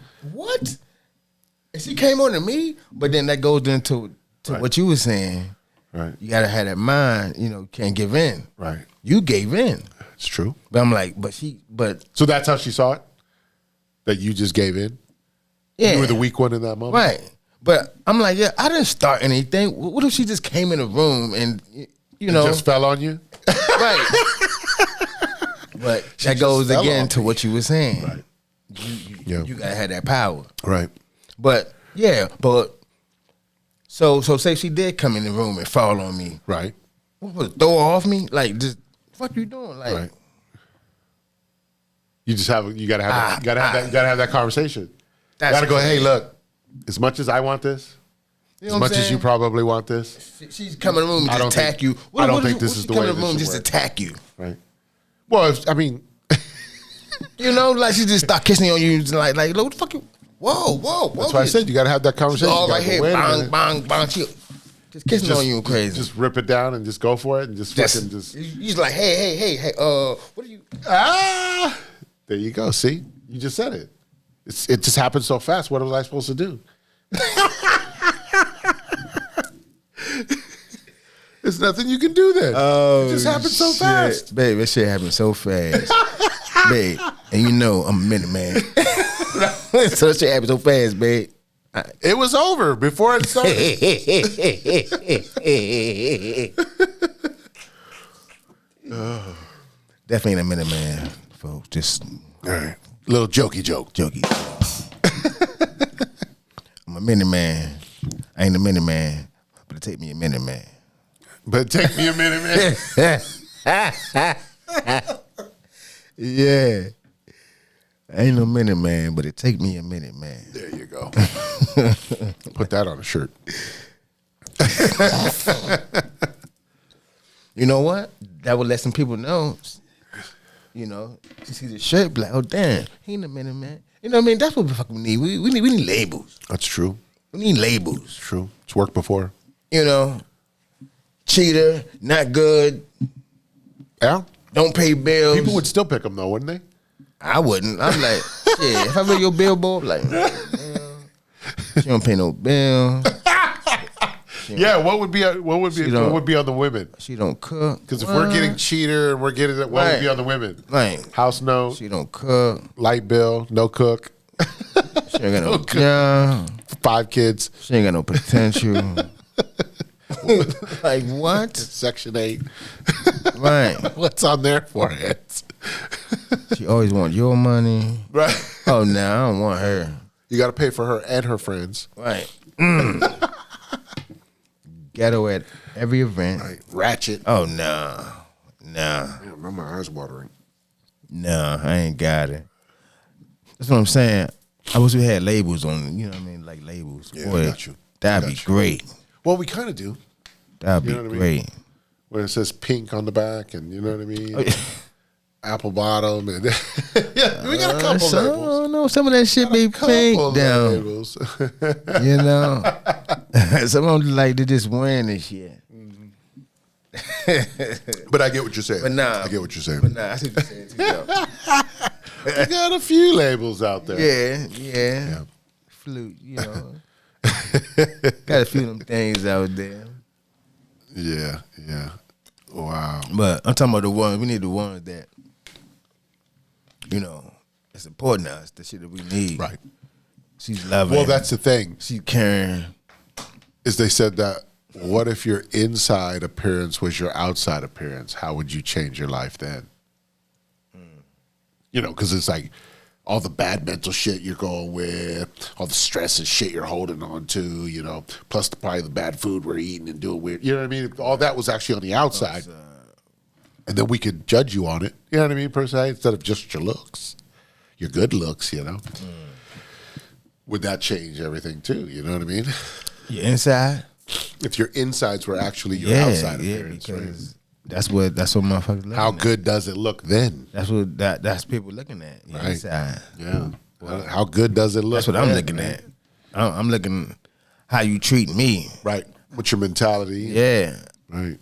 And she came on to me, but then that goes into Right. what you were saying. Right. You gotta have that mind, you can't give in. Right. You gave in. It's true. But I'm like, but So that's how she saw it? That you just gave in? yeah. You were the weak one in that moment? Right. But I'm like, yeah, I didn't start anything. What if she just came in the room and, It just fell on you? right. But that just goes fell again on to me. what you were saying. Right. Yeah. You gotta have that power. Right. But yeah, so say she did come in the room and fall on me. Right. What was it, throw her off me? Like just what you doing? Like Right. You just you gotta have that conversation. You That's gotta go, hey, crazy. look, as much as I want this, You as know what I'm much as saying? you probably want this, She's coming in the room and I just don't attack think- you. I don't think this is the way Come in this the room should just work. attack you. right? Well, I mean, Like she just start kissing on you, like what the fuck you? Whoa. that's why I said you gotta have that conversation. all You right gotta here, go, wait a bang, minute. bang, bang. She just kissing on you crazy. Just rip it down and just go for it and just fucking just. You just like, hey, what are you? Ah, there you go. See, you just said it. It just happened so fast. What was I supposed to do? There's nothing you can do then. It just happened so fast. Babe, that shit happened so fast. Babe, and I'm a minute man. So that shit happened so fast, babe. It was over before it started. Definitely ain't a minute man, folks. Just All right, little jokey joke. jokey. I'm a minute man. I ain't a minute man, but it take me a minute, man. But take me a minute, man. Yeah. I ain't no minute man, but it take me a minute, man. There you go. Put that on a shirt. You know what? That would let some people know. You see the shirt, be like, oh damn, he ain't a minute man. You know what I mean? That's what we fucking need. We need labels. That's true. We need labels. True. It's worked before. Cheater, not good, Yeah. don't pay bills. People would still pick them though, wouldn't they? I wouldn't. I'm like, shit, if I read your billboard, like, she don't pay no bill. Yeah, what would be on the women? She don't cook. Because if we're getting cheater and we're getting it, what would be on the women? Right. House note. She don't cook. Light bill. No cook. She ain't got no job. 5 kids. She ain't got no potential. Like what? Section 8. Right. What's on their foreheads? She always want your money. Right. Oh, no, I don't want her. You got to pay for her and her friends. Right. Ghetto at every event. Right. Ratchet. Oh, no. No. Man, my eyes watering. No, I ain't got it. That's what I'm saying. I wish we had labels on, you know what I mean? Like labels. Yeah, I got you. That'd be great. Well, we kind of do. That'd be what I mean? great. When it says pink on the back and you know what I mean? Oh, yeah. Apple bottom. And yeah, we got a couple labels. No, some of that shit be pink down. Labels. You know? Some of them like they just wearing this shit. But I get what you're saying. But nah. I get what you're saying. But nah, I see what you're saying too, though. We got a few labels out there. Yeah. Flute, you know. Got a few of them things out there. Yeah. Wow. But I'm talking about the ones, we need the ones that, you know, it's important to us, the shit that we need. Right. She's loving. Well, that's the thing. She's caring. Is they said that, what if your inside appearance was your outside appearance? How would you change your life then? You know, because it's like all the bad mental shit you're going with, all the stress and shit you're holding on to, you know, plus probably the bad food we're eating and doing weird. You know what I mean? All that was actually on the outside. And then we could judge you on it. You know what I mean, per se? Instead of just your looks, your good looks, you know. Would that change everything too? You know what I mean? Your inside? If your insides were actually your outside appearance, because that's what motherfuckers looking how at. good does it look then? That's what that's people looking at. Your Right. inside. Yeah. How good does it look? That's what I'm then, looking man? at. I'm looking how you treat me. Right. What's your mentality? Yeah. Right.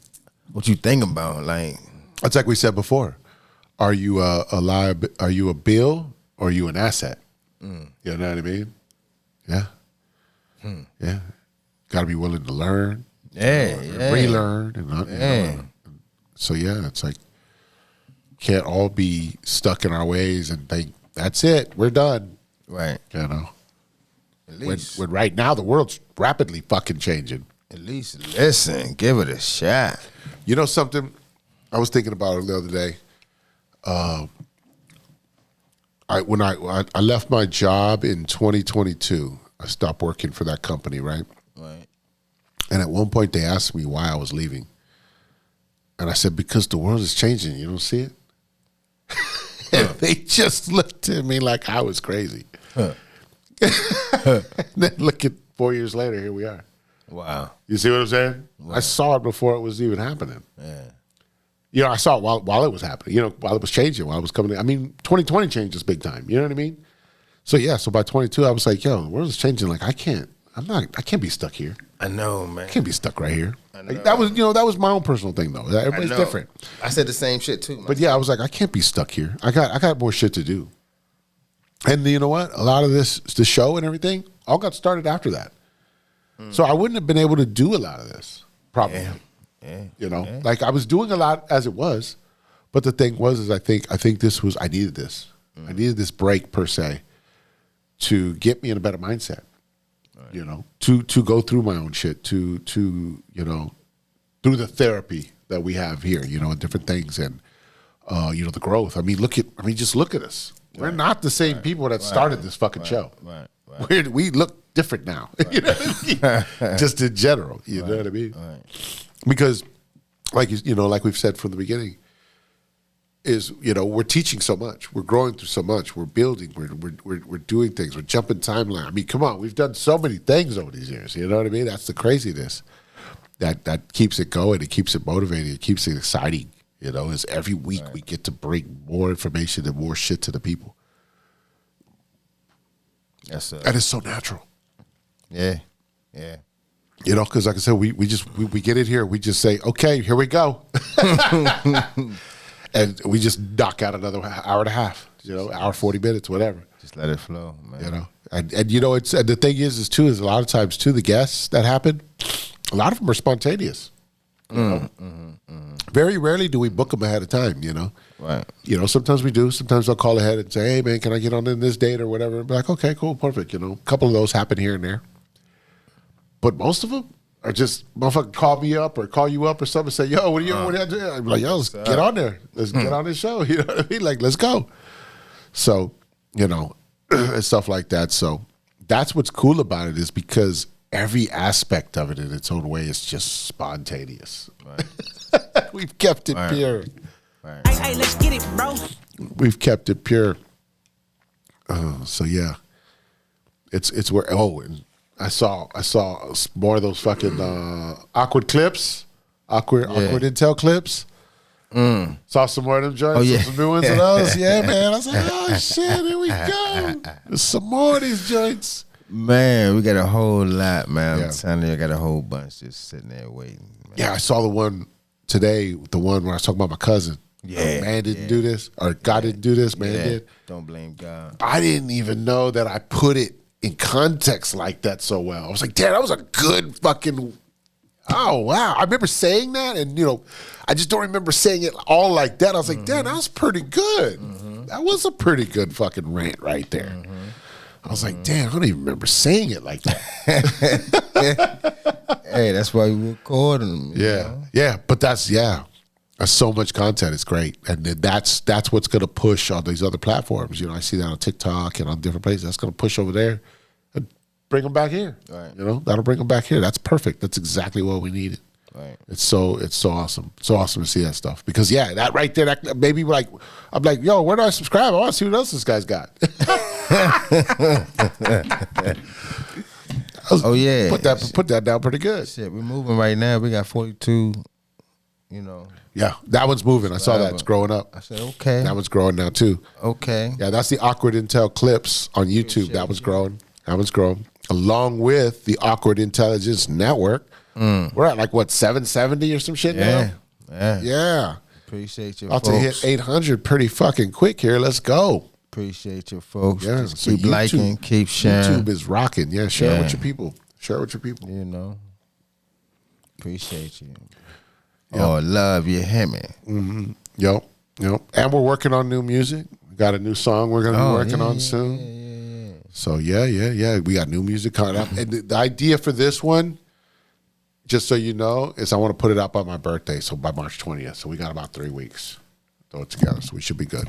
What you think about? Like, It's like we said before. Are you are you a bill or are you an asset? You know what I mean? Yeah. Yeah. Got to be willing to learn. and Relearn. And not, you know, so, yeah, it's like can't all be stuck in our ways and think, that's it. We're done. Right. You know? At least, When right now the world's rapidly fucking changing. at least listen, give it a shot. You know something? I was thinking about it the other day. When I left my job in 2022, I stopped working for that company, right? Right. And at one point they asked me why I was leaving. And I said, because the world is changing. You don't see it? And they just looked at me like I was crazy. And then look at 4 years later, here we are. Wow. You see what I'm saying? I saw it before it was even happening. Yeah. You know, I saw it while it was happening, you know, while it was changing, while it was coming in. I mean, 2020 changed us big time. You know what I mean? So, yeah, so by 22, I was like, yo, the world is changing. Like, I can't be stuck here. I know, man. I can't be stuck right here. know. Like, that was my own personal thing, though. Everybody's I know. different. I said the same shit too. But, yeah, I was like, I can't be stuck here. I got more shit to do. And you know what? A lot of the show and everything, all got started after that. So I wouldn't have been able to do a lot of this, probably. Yeah. You know, like I was doing a lot as it was, but the thing was, I think I needed this. I needed this break per se to get me in a better mindset. Right. You know, to go through my own shit, to you know, through the therapy that we have here, you know, and different things, and you know, the growth. I mean, just look at us. We're not the same people that started this fucking show. Right. We look different now. You know what I mean? Just in general. You know what I mean? Right. Because, like you know, like we've said from the beginning, is, you know, we're teaching so much, we're growing through so much, we're building, we're doing things, we're jumping timeline. I mean, come on, we've done so many things over these years. You know what I mean? That's the craziness that keeps it going, it keeps it motivating, it keeps it exciting. You know, is every week we get to bring more information and more shit to the people. That's and it's so natural. Yeah. You know, because like I said, we get in here, we just say, okay, here we go. And we just knock out another hour and a half, you know, hour, 40 minutes, whatever. Just let it flow, man. You know, and you know, and the thing is too, is a lot of times too, the guests that happen, A lot of them are spontaneous. You know? Very rarely do we book them ahead of time, you know? Right. You know, sometimes we do. Sometimes I'll call ahead and say, hey, man, can I get on in this date or whatever? And be like, okay, cool, perfect. You know, a couple of those happen here and there. But most of them are just, motherfucker call me up or call you up or something and say, yo, what are you doing? I'm like, yo, let's get on there. Let's get on this show. You know what I mean? Like, let's go. So, you know, and stuff like that. So that's what's cool about it is because every aspect of it in its own way is just spontaneous. Right. We've kept it pure. Right. Hey, let's get it, bro. We've kept it pure. So yeah, it's where. Oh, and I saw more of those fucking awkward clips, AwkwardIntel clips. Saw some more of them joints. Oh, yeah. Some new ones of those. Yeah, man. I was like, oh shit, here we go. There's some more of these joints. Man, we got a whole lot, man. Yeah. I'm telling you, I got a whole bunch just sitting there waiting. Man. Yeah, I saw the one today. The one where I was talking about my cousin. Yeah, Man didn't do this, or God didn't do this. Man did. Don't blame God. I didn't even know that I put it in context like that so well. I was like, damn, that was a good fucking. Oh wow! I remember saying that, and you know, I just don't remember saying it all like that. I was like, damn, that was pretty good. That was a pretty good fucking rant right there. I was like, damn, I don't even remember saying it like that. Hey, that's why we recording them. Yeah, but that's so much content. It's great, and then that's what's going to push on these other platforms. You know, I see that on TikTok and on different places. That's going to push over there and bring them back here. Right. You know, that'll bring them back here. That's perfect. That's exactly what we needed. Right. It's so awesome. So awesome to see that stuff because that right there, that maybe like I'm like, yo, where do I subscribe? I want to see what else this guy's got. Oh yeah, put that down pretty good. Shit, we're moving right now. We got 42. You know. Yeah, that one's moving. I saw that. It's growing up. I said, okay. That one's growing now too. Okay. Yeah, that's the AwkwardIntel clips on YouTube. That was growing. That one's growing. Along with the Awkward Intelligence Network. We're at like what 770 or some shit now. Yeah. Appreciate you. About to hit 800 pretty fucking quick here. Let's go. Appreciate you, folks. Yeah, just so keep liking, keep sharing. YouTube is rocking. Yeah, share it with your people. Share it with your people. You know. Appreciate you. Yep. Oh, love you, hear me. Yep. And we're working on new music. We got a new song we're gonna be working on soon. Yeah. So yeah. We got new music coming up. And the idea for this one, just so you know, is I want to put it out by my birthday, so by March 20th. So we got about 3 weeks. Throw it together, so we should be good.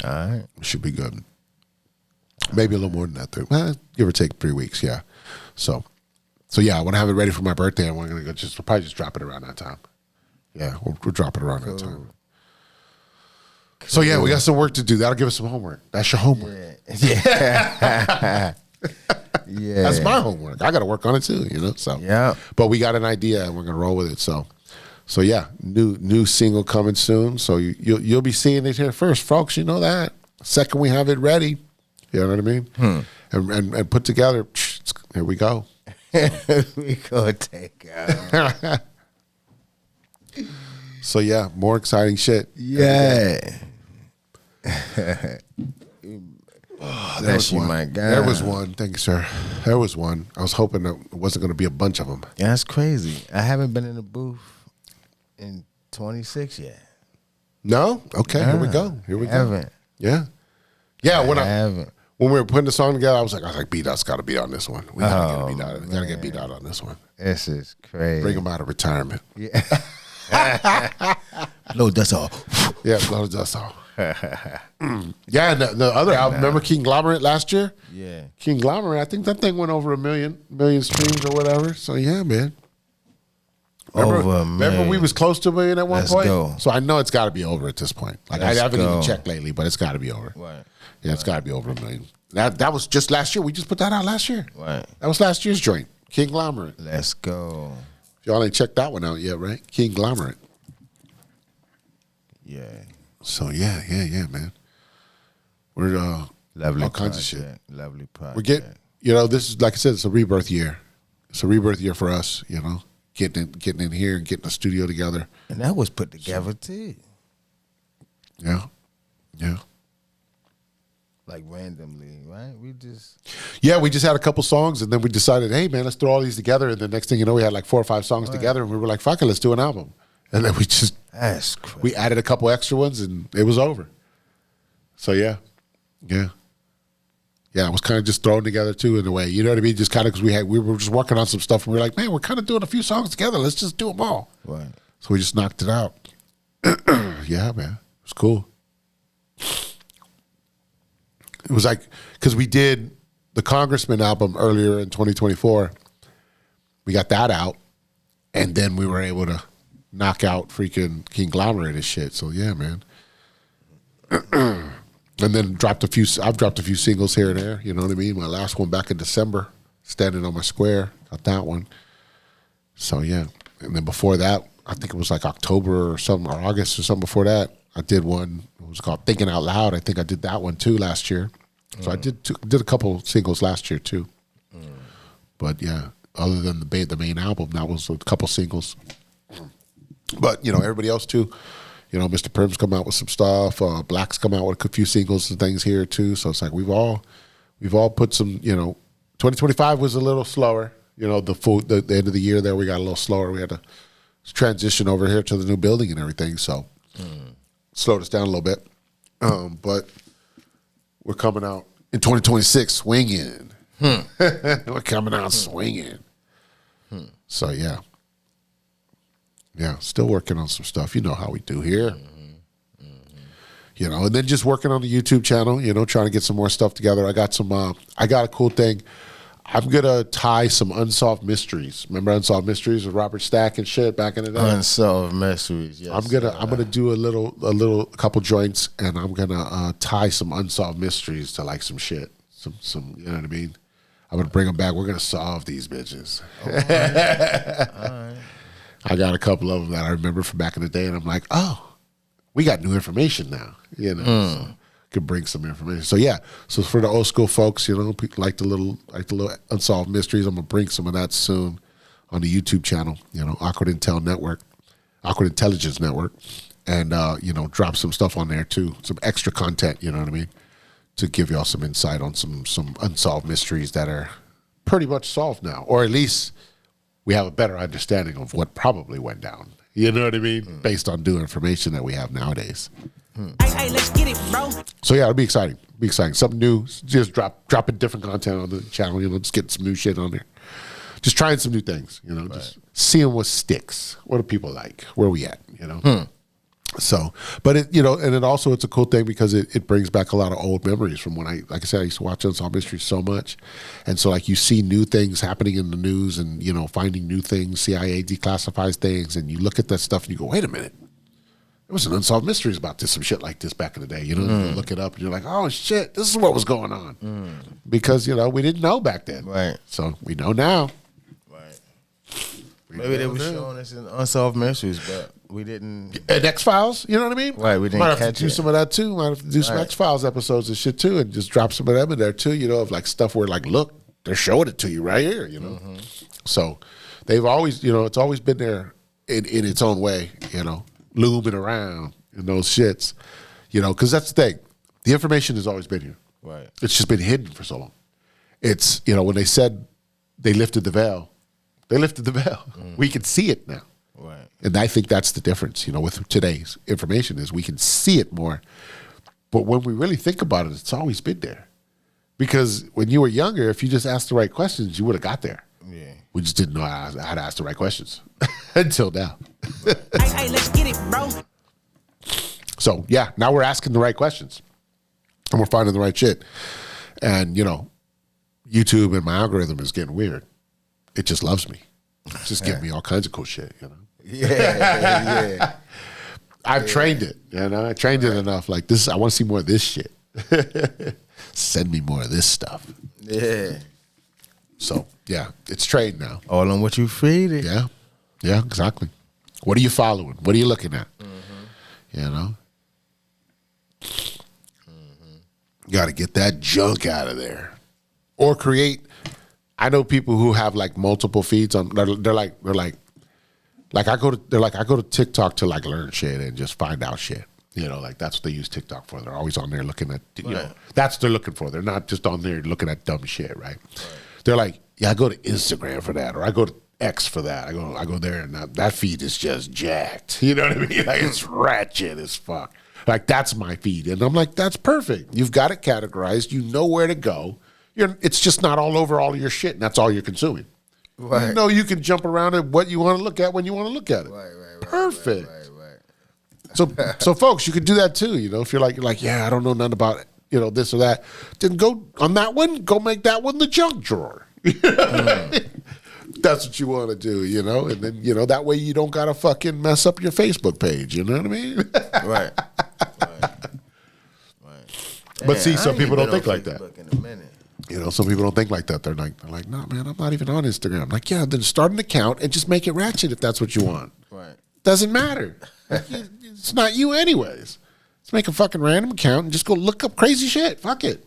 All right. We should be good. Maybe a little more than that. Give or take 3 weeks, yeah. So yeah, I want to have it ready for my birthday, and we're gonna we'll probably just drop it around that time. Yeah, we'll drop it around that time. So yeah, we got some work to do. That'll give us some homework. That's your homework. Yeah. Yeah. That's my homework. I got to work on it too, you know. So yeah. But we got an idea, and we're gonna roll with it. So yeah, new single coming soon. So you'll be seeing it here first, folks. You know that. Second we have it ready, you know what I mean, and put together. Here we go. We gonna take out. So yeah, more exciting shit. Yeah. Bless you, my God. There was one. Thank you, sir. There was one. I was hoping that it wasn't going to be a bunch of them. Yeah, that's crazy. I haven't been in the booth in 26 yet. No? Okay, here we go. Here we go. Haven't. Yeah. Yeah, I haven't. When we were putting the song together, I was like, BDot's got to be on this one. We got to get BDot. We got to get BDot on this one. This is crazy. Bring him out of retirement. Yeah. Blow dust off. Yeah, blow the dust off. Yeah, and the other album, remember Conglomerate last year? Yeah. Conglomerate, I think that thing went over 1 million streams or whatever. So yeah, man. Remember we was close to 1 million at one point? Go. So I know it's got to be over at this point. Like I haven't even checked lately, but it's got to be over. Right. Yeah, it's got to be over 1 million. That was just last year. We just put that out last year. Right. That was last year's joint, Conglomerate. Let's go. If y'all ain't checked that one out yet, right? Conglomerate. Yeah. So yeah, man. We're lovely all kinds of shit. Lovely project. We're getting, this is like I said, it's a rebirth year. It's a rebirth year for us, getting in here and getting the studio together. And that was put together too. Yeah. like randomly, right? We just had a couple songs, and then we decided, hey man, let's throw all these together. And the next thing you know, we had like 4 or 5 songs together, and we were like, fuck it, let's do an album. And then that's crazy. we added a couple extra ones, and it was over. So yeah. It was kind of just thrown together too in a way. You know what I mean? Just kind of because we were just working on some stuff, and we were like, man, we're kind of doing a few songs together. Let's just do them all. Right. So we just knocked it out. Yeah, man, it was cool. It was like, because we did the Congressman album earlier in 2024. We got that out, and then we were able to knock out freaking Conglomerate and shit. So yeah, man. And then I've dropped a few singles here and there. You know what I mean? My last one back in December, Standing on My Square, got that one. So yeah. And then before that, I think it was like October or something, or August or something before that, I did one. It was called Thinking Out Loud. I think I did that one too last year. So I did a couple singles last year too. But yeah, other than the main album, that was a couple singles. But you know, everybody else too. You know, Mr. Prim's come out with some stuff. Black's come out with a few singles and things here too. So it's like we've all put some. You know, 2025 was a little slower. You know, the end of the year there we got a little slower. We had to transition over here to the new building and everything. So slowed us down a little bit. But we're coming out in 2026 swinging. We're coming out swinging. So yeah. Yeah, still working on some stuff. You know how we do here. You know, and then just working on the YouTube channel, you know, trying to get some more stuff together. I got a cool thing. I'm going to tie some Unsolved Mysteries. Remember Unsolved Mysteries with Robert Stack and shit back in the day? Unsolved Mysteries, yes. I'm gonna do a couple joints, and I'm going to tie some Unsolved Mysteries to like some shit. Some you know what I mean? I'm going to bring them back. We're going to solve these bitches. All right. I got a couple of them that I remember from back in the day, and I'm like, oh, we got new information now. You know, so could bring some information. So yeah, so for the old school folks, you know, like the little Unsolved Mysteries, I'm gonna bring some of that soon on the YouTube channel. You know, AwkwardIntel Network, Awkward Intelligence Network, and you know, drop some stuff on there too, some extra content. You know what I mean, to give y'all some insight on some unsolved mysteries that are pretty much solved now, or at least we have a better understanding of what probably went down. You know what I mean? Based on new information that we have nowadays. Hey, let's get it, bro. So yeah, it'll be exciting. Something new. Just dropping different content on the channel. You know, just getting some new shit on there. Just trying some new things. You know, just seeing what sticks. What do people like? Where we at? You know. So, but it, you know, and it's a cool thing because it brings back a lot of old memories from when like I said, I used to watch Unsolved Mysteries so much. And so like you see new things happening in the news and, you know, finding new things, CIA declassifies things, and you look at that stuff and you go, wait a minute. There was an Unsolved Mysteries about this, some shit like this back in the day. You know, you look it up and you're like, oh shit, this is what was going on. Because, you know, we didn't know back then. Right. So we know now. Right. Maybe they were showing us in Unsolved Mysteries, but we didn't. And X-Files, you know what I mean? Right, we didn't Might have catch to do it. some of that too. Might have to do some X-Files episodes and shit too, and just drop some of them in there too, you know, of like stuff where like, look, they're showing it to you right here, you know? So they've always, you know, it's always been there in its own way, you know, looming around in those shits, you know, because that's the thing. The information has always been here. Right. It's just been hidden for so long. It's, you know, when they said they lifted the veil, they lifted the veil. We can see it now. Right. And I think that's the difference, you know, with today's information is we can see it more. But when we really think about it, it's always been there. Because when you were younger, if you just asked the right questions, you would have got there. Yeah. We just didn't know how to ask the right questions until now. Hey, let's get it, bro. So, yeah, now we're asking the right questions. And we're finding the right shit. And, you know, YouTube and my algorithm is getting weird. It just loves me. It's just giving me all kinds of cool shit, you know? Yeah. I've trained it, you know? I trained it enough. Like, this, I want to see more of this shit. Send me more of this stuff. Yeah. So, yeah, it's trained now. All on what you feed it. Yeah. Yeah, exactly. What are you following? What are you looking at? You know? Got to get that junk out of there. Or create. I know people who have like multiple feeds on. They're like I go to TikTok to like learn shit and just find out shit. You know, like that's what they use TikTok for. They're always on there looking at, you know, Right. that's what they're looking for. They're not just on there looking at dumb shit, right? They're like, yeah, I go to Instagram for that, or I go to X for that. I go there, and that feed is just jacked. You know what I mean? Like it's ratchet as fuck. Like that's my feed, and I'm like, that's perfect. You've got it categorized. You know where to go. It's just not all over all of your shit, and that's all you're consuming. Right. You know, you can jump around at what you want to look at when you want to look at it. Right. Perfect. Right. So folks, you can do that too. You know, if you're like, yeah, I don't know nothing about it, you know, this or that, then go on that one. Go make that one the junk drawer. That's what you want to do, you know, and then that way you don't gotta fucking mess up your Facebook page. You know what I mean? Right. But see, I some ain't people been don't think on like that. Facebook in a minute. You know, some people don't think like that. They're like, no, man, I'm not even on Instagram. I'm like, yeah, then start an account and just make it ratchet if that's what you want. Right. Doesn't matter. It's not you anyways. Let's make a fucking random account and just go look up crazy shit. Fuck it.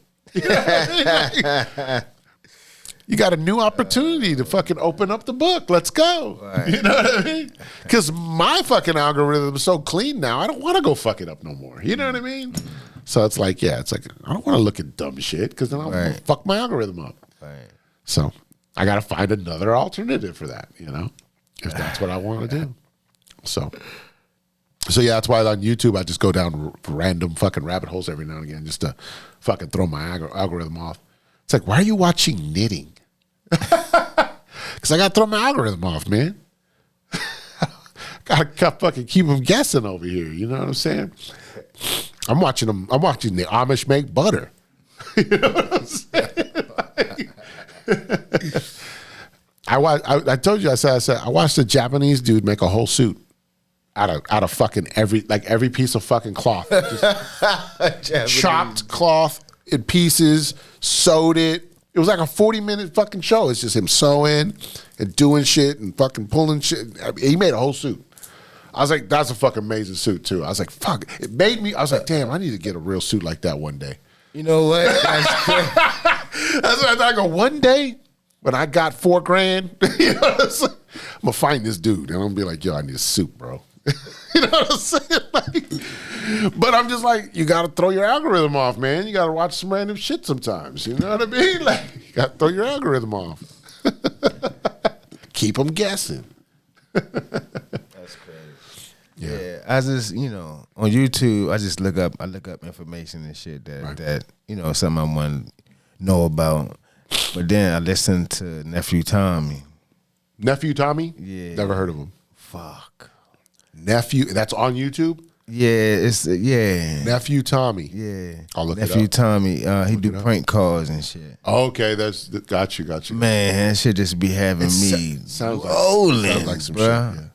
You got a new opportunity to fucking open up the book. Let's go. Right. You know what I mean? Because my fucking algorithm is so clean now. I don't want to go fuck it up no more. You know what I mean? So it's like, I don't want to look at dumb shit because then I'll fuck my algorithm up. Right. So I got to find another alternative for that, you know, if that's what I want to do. So yeah, that's why on YouTube I just go down random fucking rabbit holes every now and again just to fucking throw my algorithm off. It's like, why are you watching knitting? Because I got to throw my algorithm off, man. Gotta fucking keep them guessing over here. You know what I'm saying? I'm watching the Amish make butter. You know what I'm saying? I told you, I said I watched a Japanese dude make a whole suit out of fucking every piece of fucking cloth. Just chopped cloth in pieces, sewed it. It was like a 40-minute fucking show. It's just him sewing and doing shit and fucking pulling shit. He made a whole suit. I was like, that's a fucking amazing suit too. I was like, fuck. It made me, I was like, damn, I need to get a real suit like that one day. You know what? That's what I go, one day when I got $4,000, you know what I'm saying? I'm going to find this dude and I'm going to be like, yo, I need a suit, bro. You know what I'm saying? Like, but I'm just like, you got to throw your algorithm off, man. You got to watch some random shit sometimes. You know what I mean? Like, you got to throw your algorithm off. Keep them guessing. That's crazy. Yeah, I just, on YouTube, I look up information and shit that something I want to know about. But then I listen to Nephew Tommy. Nephew Tommy? Yeah. Never heard of him. Fuck. Nephew, that's on YouTube? Yeah, Nephew Tommy. Yeah. I'll look Nephew it up. Tommy, he do prank calls and shit. Okay, got you. Man, that shit just be having me sounds rolling, like some bruh. shit. Yeah.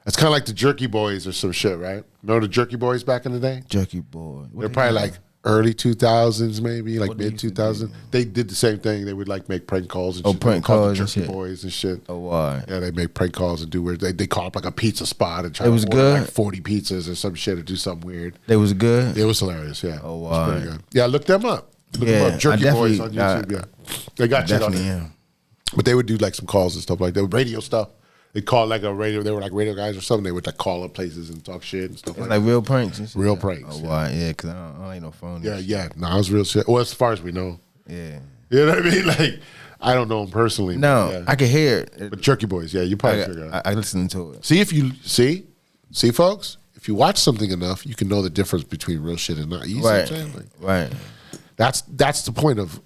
It's kind of like the Jerky Boys or some shit, right? Remember the Jerky Boys back in the day? Jerky boy. They're probably like early 2000s, maybe like What they mid used to 2000s. They did the same thing. They would like make prank calls and shit. Prank They would call calls the and Jerky shit. Boys and shit. Oh, why? Yeah, they make prank calls and do weird. They call up like a pizza spot and try It to was order good? like 40 pizzas or some shit or do something weird. They was good? It was hilarious, yeah. Oh, It was wow. pretty good. Yeah, look them up. Look Yeah, them up. Jerky I Boys on definitely- YouTube, yeah. They got shit on Definitely there. am. But they would do like some calls and stuff like that. Radio stuff. They'd call like a radio. They were like radio guys or something. They would like call up places and talk shit and stuff It's like like that. real pranks and shit. Real pranks, Oh, yeah. why? Yeah, because I don't ain't no phone. Yeah. No, it was real shit. Well, as far as we know. Yeah. You know what I mean? Like, I don't know him personally. No, but, yeah. I can hear it. But Jerky Boys, yeah, you probably figure out. I listen to it. See if you see, folks. If you watch something enough, you can know the difference between real shit and not. You see what I'm saying? Like, Right. that's the point of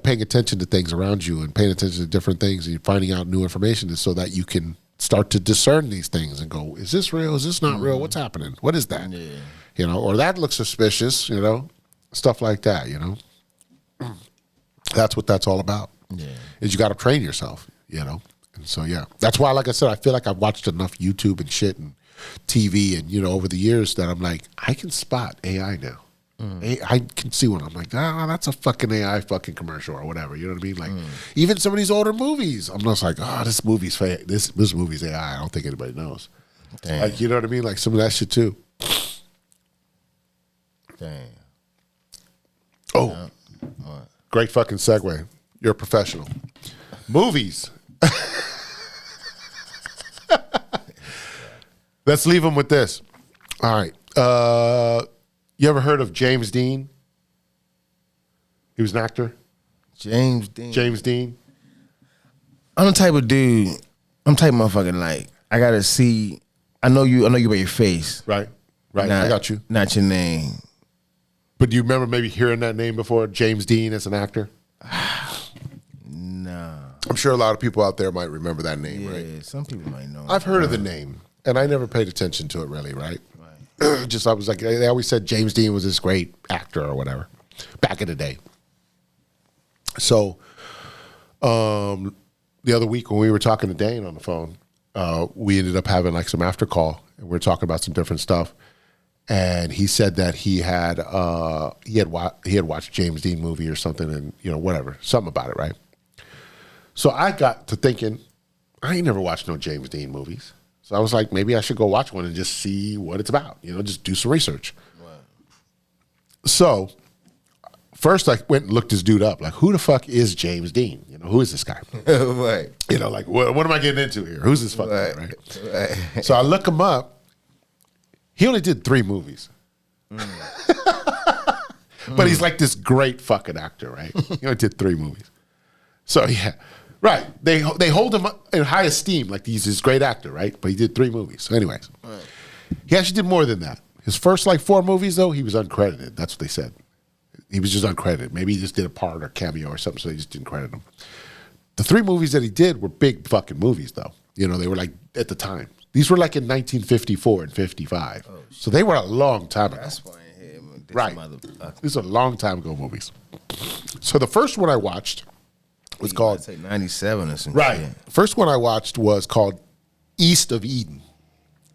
paying attention to things around you and paying attention to different things and finding out new information, is so that you can start to discern these things and go, is this real? Is this not real? What's happening? What is that? Yeah. Or that looks suspicious. Stuff like that. That's what that's all about. Yeah. Is you got to train yourself. And so yeah, that's why, like I said, I feel like I've watched enough YouTube and shit and TV and over the years that I'm like, I can spot AI now. I can see one. I'm like, that's a fucking AI fucking commercial or whatever. You know what I mean? Like, even some of these older movies, I'm just like, this movie's fake. This movie's AI. I don't think anybody knows. Damn. Like, you know what I mean? Like some of that shit too. Damn. Oh, great fucking segue. You're a professional. Movies. Let's leave them with this. All right. You ever heard of James Dean? He was an actor. James Dean. James Dean. I'm the type of dude. I'm the type of motherfucking like. I gotta see. I know you by your face. Right. Right. Not, I got you. Not your name. But do you remember maybe hearing that name before? James Dean as an actor? Nah. I'm sure a lot of people out there might remember that name, Yeah, right? some people might know. I've heard of the name, and I never paid attention to it really, right? Just I was like, they always said James Dean was this great actor or whatever back in the day. So the other week when we were talking to Dane on the phone, we ended up having like some after call, and we were talking about some different stuff. And he said that he had watched James Dean movie or something, and whatever, something about it, right? So I got to thinking, I ain't never watched no James Dean movies. So I was like, maybe I should go watch one and just see what it's about, just do some research. Wow. So first I went and looked this dude up, like, who the fuck is James Dean? Who is this guy? Right. Like, what am I getting into here? Who's this fucking guy, right? Right. So I look him up. He only did 3 movies. But he's like this great fucking actor, right? He only did 3 movies. So yeah, right. They hold him in high esteem, like he's this great actor, right? But he did 3 movies. So anyways, he actually did more than that. His first 4 movies though, he was uncredited. That's what they said. He was just uncredited. Maybe he just did a part or cameo or something, so they just didn't credit him. The 3 movies that he did were big fucking movies though. They were like at the time. These were like in 1954 and 55. So they were a long time ago. That's why I hear Right. These are a long time ago movies. So the first one I watched was called... Say 97 or something. Right. The first one I watched was called East of Eden.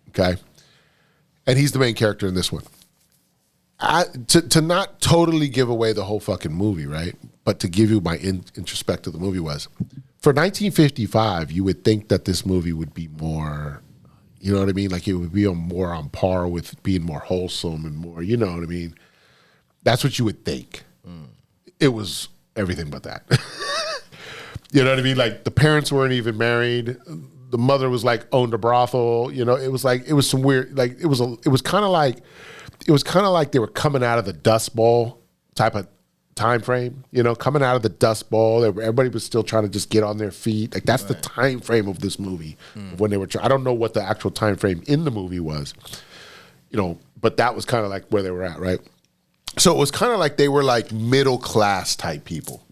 Okay? And he's the main character in this one. To not totally give away the whole fucking movie, right? But to give you my introspect of the movie was, for 1955, you would think that this movie would be more... You know what I mean? Like it would be more on par with being more wholesome and more, you know what I mean? That's what you would think. It was everything but that. You know what I mean? Like the parents weren't even married. The mother was like owned a brothel. It was some weird, like it was kind of like they were coming out of the Dust Bowl type of time frame, coming out of the Dust Bowl. Everybody was still trying to just get on their feet. Like that's the time frame of this movie when they were. I don't know what the actual time frame in the movie was, but that was kind of like where they were at, right? So it was kind of like they were like middle class type people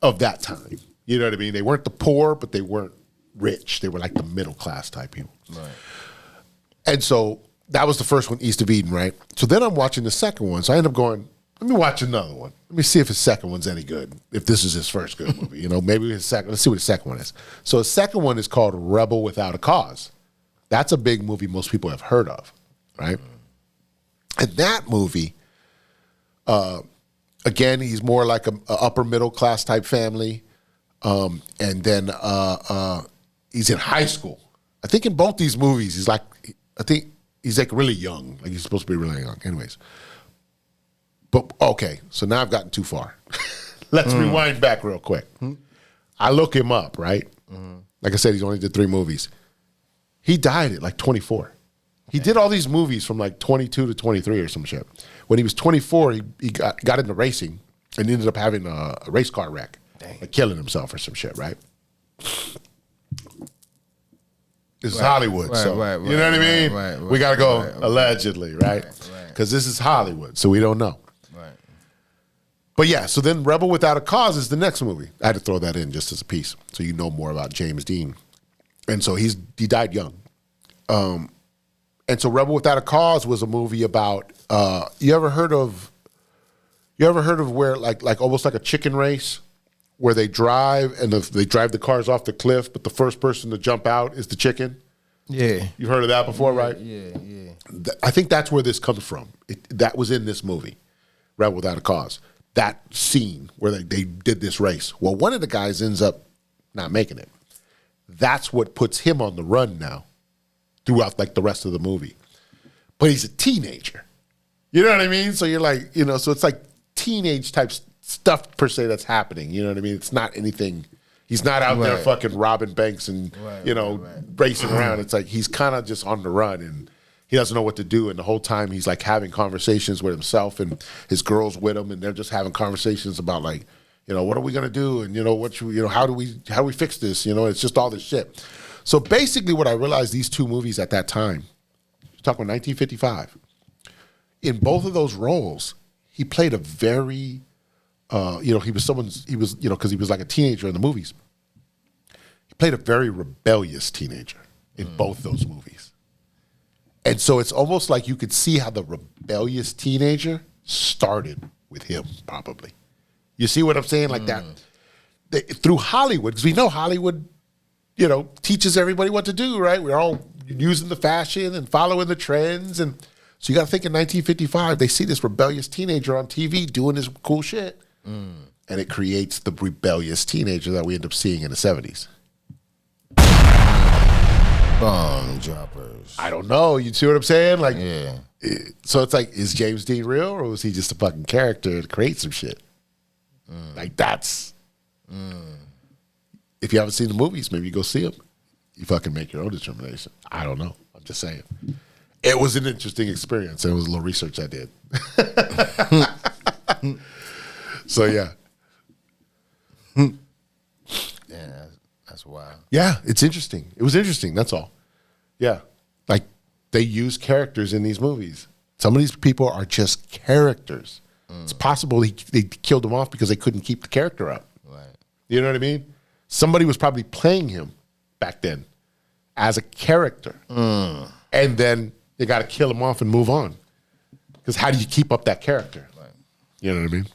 of that time. You know what I mean? They weren't the poor, but they weren't rich. They were like the middle class type people. Right. And so that was the first one, East of Eden, right? So then I'm watching the second one. So I end up going, let me watch another one. Let me see if his second one's any good. If this is his first good movie, maybe his second. Let's see what his second one is. So his second one is called Rebel Without a Cause. That's a big movie most people have heard of, right? And that movie, again, he's more like a upper middle class type family, and then he's in high school. I think in both these movies, he's like really young. Like he's supposed to be really young. Anyways. But okay, so now I've gotten too far. Let's rewind back real quick. I look him up, right? Like I said, he's only did 3 movies. He died at like 24. He did all these movies from like 22 to 23 or some shit. When he was 24, he got into racing and ended up having a race car wreck, like killing himself or some shit, right? It's Hollywood, so you know what I mean? We got to go allegedly, right? Because this is Hollywood, so we don't know. But yeah, so then Rebel Without a Cause is the next movie. I had to throw that in just as a piece so you know more about James Dean. And so he died young. And so Rebel Without a Cause was a movie about, you ever heard of where like almost like a chicken race where they drive and they drive the cars off the cliff, but the first person to jump out is the chicken? Yeah. You've heard of that before, right? Yeah. I think that's where this comes from. That was in this movie, Rebel Without a Cause. That scene where they did this race. Well, one of the guys ends up not making it. That's what puts him on the run now throughout like the rest of the movie. But he's a teenager. You know what I mean? So you're like, so it's like teenage type stuff per se that's happening. You know what I mean? It's not anything. He's not out there fucking robbing banks and, racing around. It's like he's kind of just on the run and he doesn't know what to do, and the whole time he's like having conversations with himself and his girls with him, and they're just having conversations about like, what are we gonna do, and how do we fix this? It's just all this shit. So basically, what I realized these two movies at that time, talking about 1955, in both of those roles, he played a very, because he was like a teenager in the movies. He played a very rebellious teenager in both those movies. And so it's almost like you could see how the rebellious teenager started with him, probably. You see what I'm saying? Like that. Through Hollywood, because we know Hollywood, teaches everybody what to do, right? We're all using the fashion and following the trends. And so you got to think in 1955, they see this rebellious teenager on TV doing this cool shit. And it creates the rebellious teenager that we end up seeing in the 70s. Bomb droppers. I don't know. You see what I'm saying? Like, Yeah. So it's like, is James Dean real, or was he just a fucking character to create some shit? Like, that's. If you haven't seen the movies, maybe you go see them. You fucking make your own determination. I don't know. I'm just saying. It was an interesting experience. It was a little research I did. So, yeah. Yeah, that's wild. Yeah, it's interesting. It was interesting. That's all. Yeah. Like, they use characters in these movies. Some of these people are just characters. It's possible they killed him off because they couldn't keep the character up. Right. You know what I mean? Somebody was probably playing him back then as a character. And then they got to kill him off and move on. Because how do you keep up that character? Right. You know what I mean?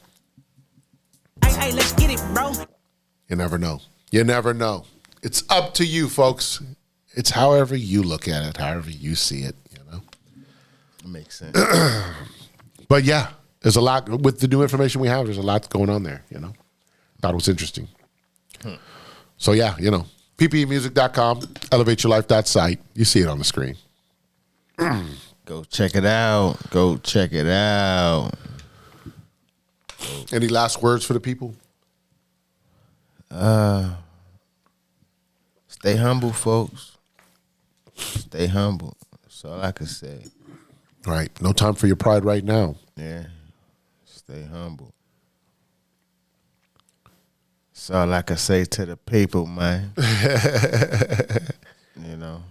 Hey, let's get it, bro. You never know. You never know. It's up to you, folks. It's however you look at it, however you see it, It makes sense. But yeah, there's a lot with the new information we have. There's a lot going on there. Thought it was interesting. So yeah, ppeinmusic.com, elevateyourlife.site. You see it on the screen. Go check it out. Go check it out. Any last words for the people? Stay humble, folks. Stay humble. That's all I can say. Right. No time for your pride right now. Yeah. Stay humble. That's all I can say to the people, man.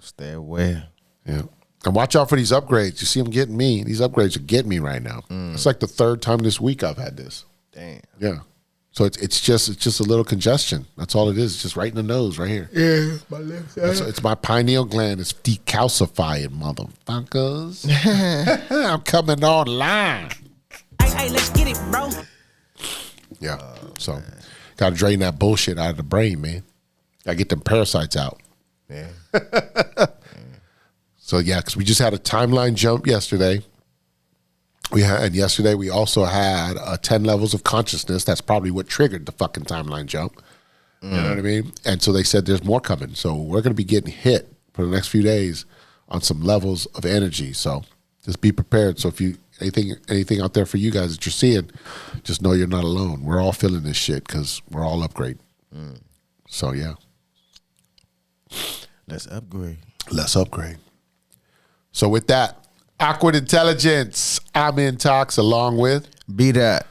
Stay aware. Yeah. And watch out for these upgrades. You see them getting me. These upgrades are getting me right now. It's like the third time this week I've had this. Damn. Yeah. So it's just a little congestion. That's all it is. It's just right in the nose, right here. Yeah, my left side. It's my pineal gland. It's decalcifying, motherfuckers. I'm coming online. Hey, let's get it, bro. Yeah. So got to drain that bullshit out of the brain, man. Got to get them parasites out. Yeah. So yeah, because we just had a timeline jump yesterday. Yesterday we also had 10 levels of consciousness. That's probably what triggered the fucking timeline jump. You know what I mean? And so they said there's more coming. So we're going to be getting hit for the next few days on some levels of energy. So just be prepared. So if you anything out there for you guys that you're seeing, just know you're not alone. We're all feeling this shit because we're all upgrade. So yeah, Let's upgrade. let's upgrade. So with that, Awkward Intelligence, I'm Intox along with. BDot,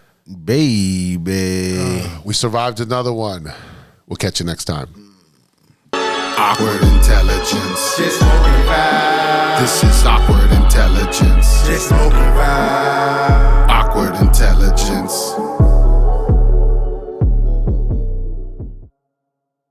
baby. We survived another one. We'll catch you next time. Awkward intelligence. This is Awkward